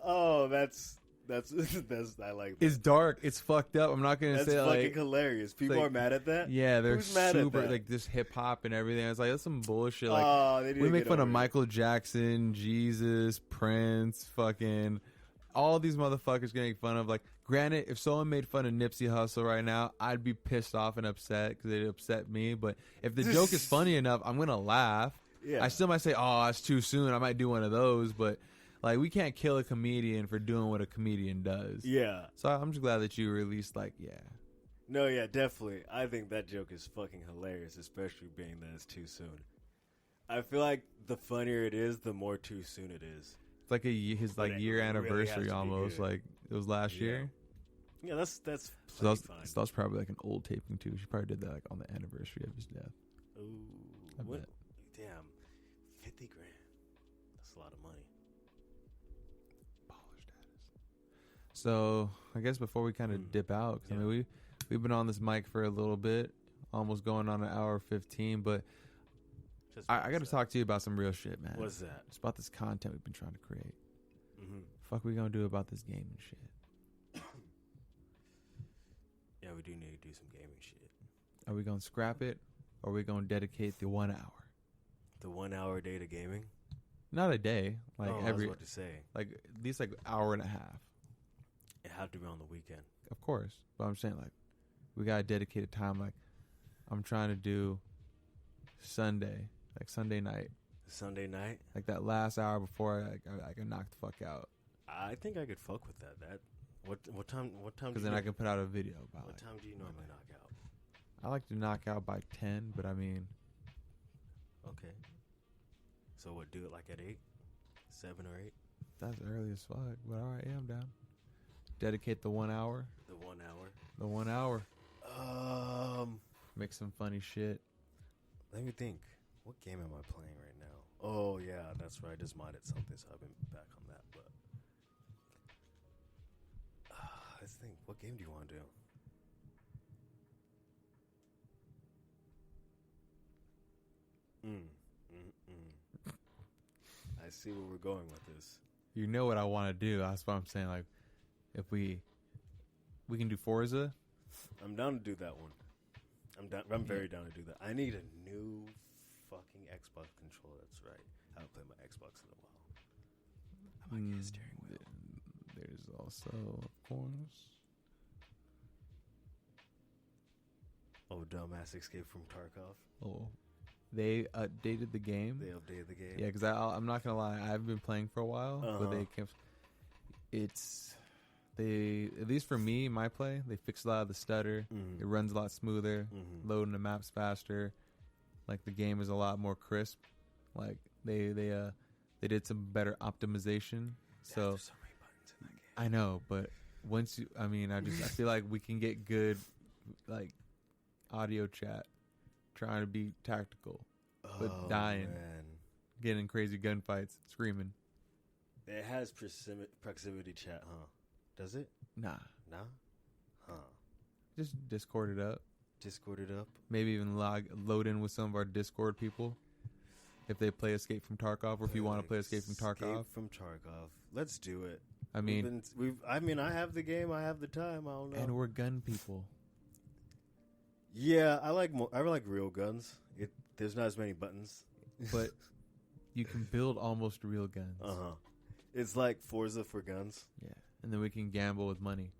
Oh, that's I like that. It's dark. It's fucked up. I'm not gonna That's say fucking like hilarious. People like- are mad at that. yeah, they're Who's mad at super that? like just hip hop and everything. I was like, that's some bullshit. Like Oh, they need we to make get fun of over it. Michael Jackson, Jesus, Prince, fucking all these motherfuckers getting fun of. Like, granted, if someone made fun of Nipsey Hussle right now, I'd be pissed off and upset because it upset me. But if the joke is funny enough, I'm gonna laugh. Yeah. I still might say, "Oh, it's too soon." I might do one of those, but like, we can't kill a comedian for doing what a comedian does. Yeah. So I'm just glad that you released, like, yeah. No, yeah, definitely. I think that joke is fucking hilarious, especially being that it's too soon. I feel like the funnier it is, the more too soon it is. It's like his But like it year really has anniversary to be almost. good. Like it was last Yeah. year. Yeah, that's So that plenty was, fine. so that was probably like an old taping too. She probably did that like on the anniversary of his death. Ooh, I what? bet. Damn, 50 grand. That's a lot of money. Baller status. So I guess before we kind of dip out, 'cause I mean we've been on this mic for a little bit, almost going on an hour 15. But Just I got to talk to you about some real shit, man. What's that? It's about this content we've been trying to create. Mm-hmm. Fuck, we gonna do about this gaming shit? Yeah, we do need to do some gaming shit. Are we gonna scrap it, or are we gonna dedicate the 1 hour? The 1 hour day to gaming? Not a day, like I was every, about to say. like at least like hour and a half. It had to be on the weekend. Of course, but I'm saying like we got a dedicated time. Like I'm trying to do Sunday, like Sunday night, Sunday night? like that last hour before I can knock the fuck out. I think I could fuck with that. What time? Because then I can put out a video about What it. time do you normally knock out? I like to knock out by 10, but I mean, Okay. So what? Do it like at 8, 7 or 8. that's early as fuck. But all right, yeah, I'm down. Dedicate the 1 hour. The 1 hour. The 1 hour. Um, Make some funny shit. let me think. What game am I playing right now? Oh yeah, that's right. I just modded something, so I've been back on that. But let's think. What game do you want to do? I see where we're going with this. You know what I want to do. That's what I'm saying. Like, if we can do Forza. I'm down to do that one. I'm very down to do that. I need a new fucking Xbox controller. That's right. I haven't played my Xbox in a while. I might get a steering wheel. There's also, of course, Oh, dumbass Escape from Tarkov. oh, they updated the game. They updated the game. Yeah, because I'm not gonna lie, I've been playing for a while, but Uh-huh. they at least for me, my play, they fixed a lot of the stutter. Mhm. It runs a lot smoother, Mhm. loading the maps faster. Like the game is a lot more crisp. Like they did some better optimization. So There's so many buttons in that game. I know, but once you, I mean, I feel like we can get good, like audio chat, trying to be tactical, but dying, Man. getting crazy gunfights, screaming. It has proximity chat, huh? Does it? Nah, Nah? Huh. just Discord it up. Discord it up. Maybe even load in with some of our Discord people if they play Escape from Tarkov, or if you want to play Escape from Tarkov. Escape from Tarkov. Let's do it. I mean, I have the game. I have the time. I don't know. and we're gun people. Yeah, I like real guns. There's not as many buttons. But you can build almost real guns. It's like Forza for guns. Yeah, and then we can gamble with money.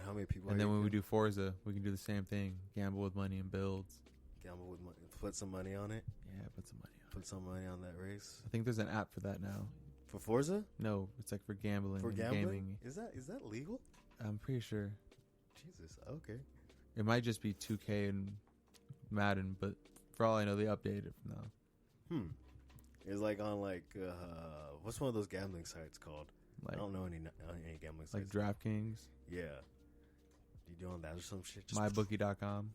How many people? And are then you when we gonna do Forza, we can do the same thing: gamble with money and builds. gamble with money, put some money on it. Yeah, put some money on. Put some money on that race I think there's an app for that now. for Forza. No, it's like for gambling For and gambling, gaming. is that legal? I'm pretty sure Jesus. Okay. it might just be 2K and Madden, but for all I know, they updated it now. It's like on what's one of those gambling sites called? I Like don't know any gambling like sites. DraftKings, Yeah. You doing that or some shit? Just MyBookie.com.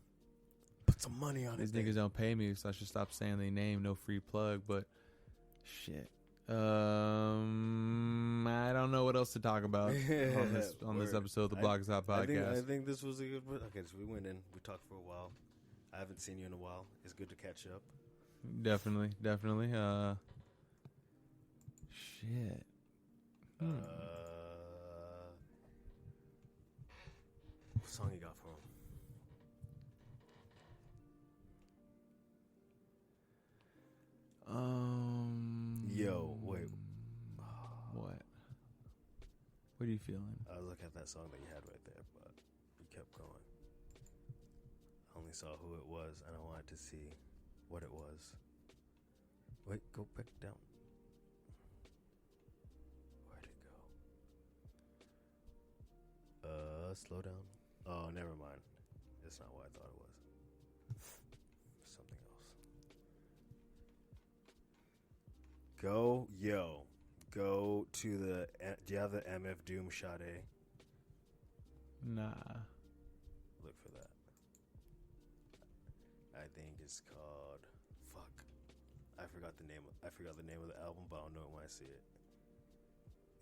put some money on These it. niggas don't pay me, so I should stop saying their name. No free plug, but shit. I don't know what else to talk about on this Word. episode of the Block Is Hot I podcast. think this was a good one. Okay, so we went in. We talked for a while. I haven't seen you in a while. It's good to catch up. Definitely. Shit. What song you got for him? Yo, wait. What? What are you feeling? I was looking at that song that you had right there, but you kept going. I only saw who it was, and I wanted to see what it was. Wait, go back down. Where'd it go? Slow down. Oh, never mind. It's not what I thought it was. Something else. Go to the. Do you have the MF Doom Sade? Nah. Look for that. I think it's called. Fuck. I forgot the name of the album, but I'll know it when I see it.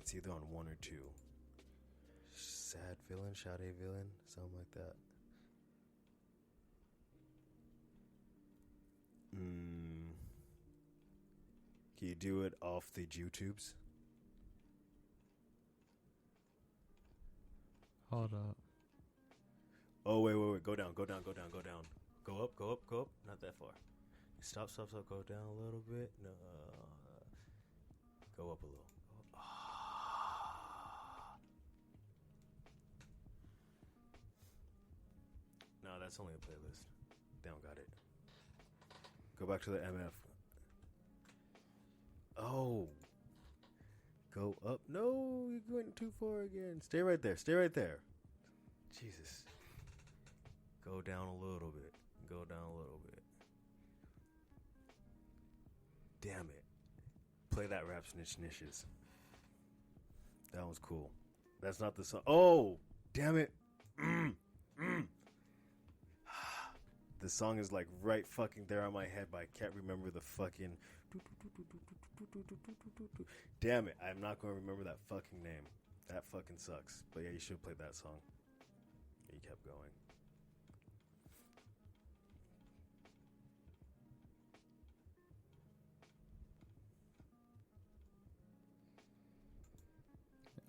It's either on 1 or 2. Sad Villain, Sade Villain, something like that. Can you do it off the YouTubes? Hold up. Oh, wait. Go down. Go up. Not that far. Stop. Go down a little bit. No. Go up a little. No, that's only a playlist. They don't got it. Go back to the MF. Oh. Go up. No, you're going too far again. Stay right there. Jesus. Go down a little bit. Damn it. Play that Rap Snitch Nishes. That was cool. That's not the song. Oh, damn it. The song is like right fucking there on my head, but I can't remember the fucking. Damn it. I'm not going to remember that fucking name. That fucking sucks. But yeah, you should have played that song. Yeah, you kept going.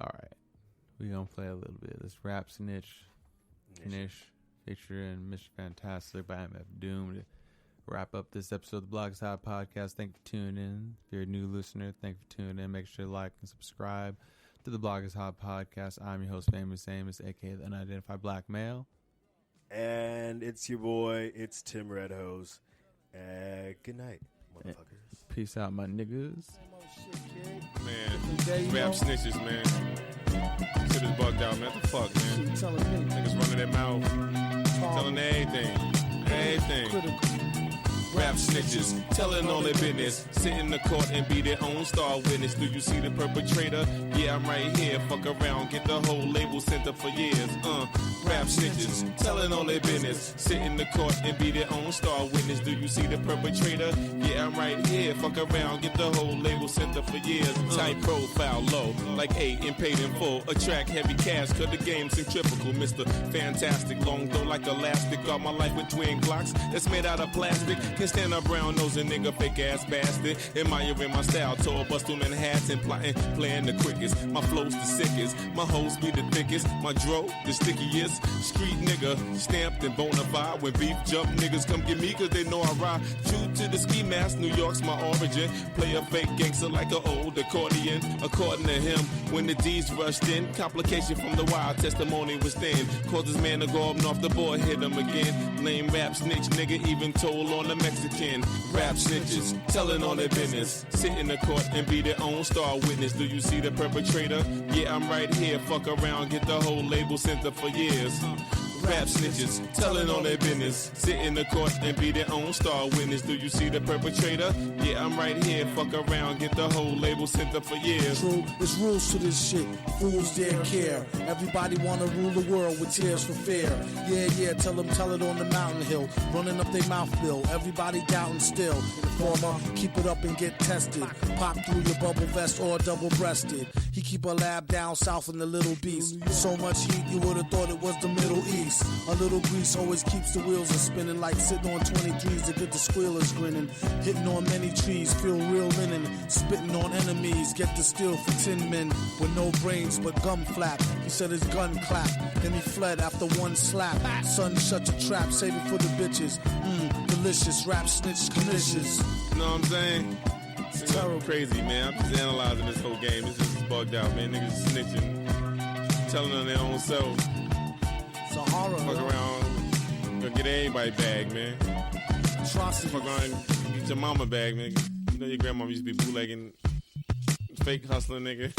All right. We're going to play a little bit of this Rap Snitch Nish featuring Mr. Fantastic by MF Doom to wrap up this episode of the Block is Hot Podcast. Thank you for tuning in. If you're a new listener, thank you for tuning in. Make sure to like and subscribe to the Block is Hot Podcast. I'm your host, Famous Amos, a.k.a. the Unidentified Black Male. And it's your boy, it's Tim Redhose. Good night, motherfuckers. Peace out, my niggas. Man, rap snitches, man. Shit is bugged out, man. What the fuck, man? Niggas running their mouth, telling everything. Rap snitches, telling all their business. Sit in the court and be their own star witness. Do you see the perpetrator? Yeah, I'm right here. Fuck around, get the whole label sent up for years. Rap snitches, telling all their business. Sit in the court and be their own star witness. Do you see the perpetrator? Yeah, I'm right here. Fuck around, get the whole label sent up for years. Tight profile, low, like 8 and paid in full. Attract heavy cash, cause the game's centrifugal. Mr. Fantastic, long though like elastic. Got my life with twin Glocks that's made out of plastic. Can stand a brown nosing nigga, fake ass bastard. Admiring my style, tour bus through Manhattan, plotting, playing the quickest. My flow's the sickest, my hoes be the thickest. My dro, the stickiest. Street nigga, stamped and bona fide. When beef jump, niggas come get me cause they know I ride. True to the ski mask, New York's my origin. Play a fake gangster like an old accordion. According to him, when the D's rushed in, complication from the wild testimony was thin. Caused his man to go up and off the board, hit him again. Lame rap snitch nigga, even told on the Mexican. Rap snitches, telling all their business. Sit in the court and be their own star witness. Do you see the perpetrator? Yeah, I'm right here. Fuck around, get the whole label sent up for years. Rap snitches, telling all their business. Sit in the court and be their own star witness. Do you see the perpetrator? Yeah, I'm right here. Fuck around, get the whole label sent up for years. True, there's rules to this shit. Fools dare care. Everybody wanna rule the world with tears for fear. Yeah, tell it on the mountain hill. Running up their mouth bill. Everybody doubting still. Informer, keep it up and get tested. Pop through your bubble vest or double-breasted. He keep a lab down south in the Little Beast. So much heat you would've thought it was the Middle East. A little grease always keeps the wheels a spinning, like sitting on 23s to get the squealers grinning. Hitting on many trees, feel real linen. Spitting on enemies, get the steel for 10 men with no brains but gum flap. He said his gun clapped, then he fled after one slap. Son, shut your trap, save it for the bitches. Delicious, rap snitch, delicious. You know what I'm saying? It's terrible. Crazy, man. I'm just analyzing this whole game. This is bugged out, man. Niggas snitching, telling on their own self. It's a horror. Fuck around, gonna get everybody bag, man. Atrocity. Fuck around, get your mama bag, man. You know your grandma used to be bootlegging, fake hustling, nigga.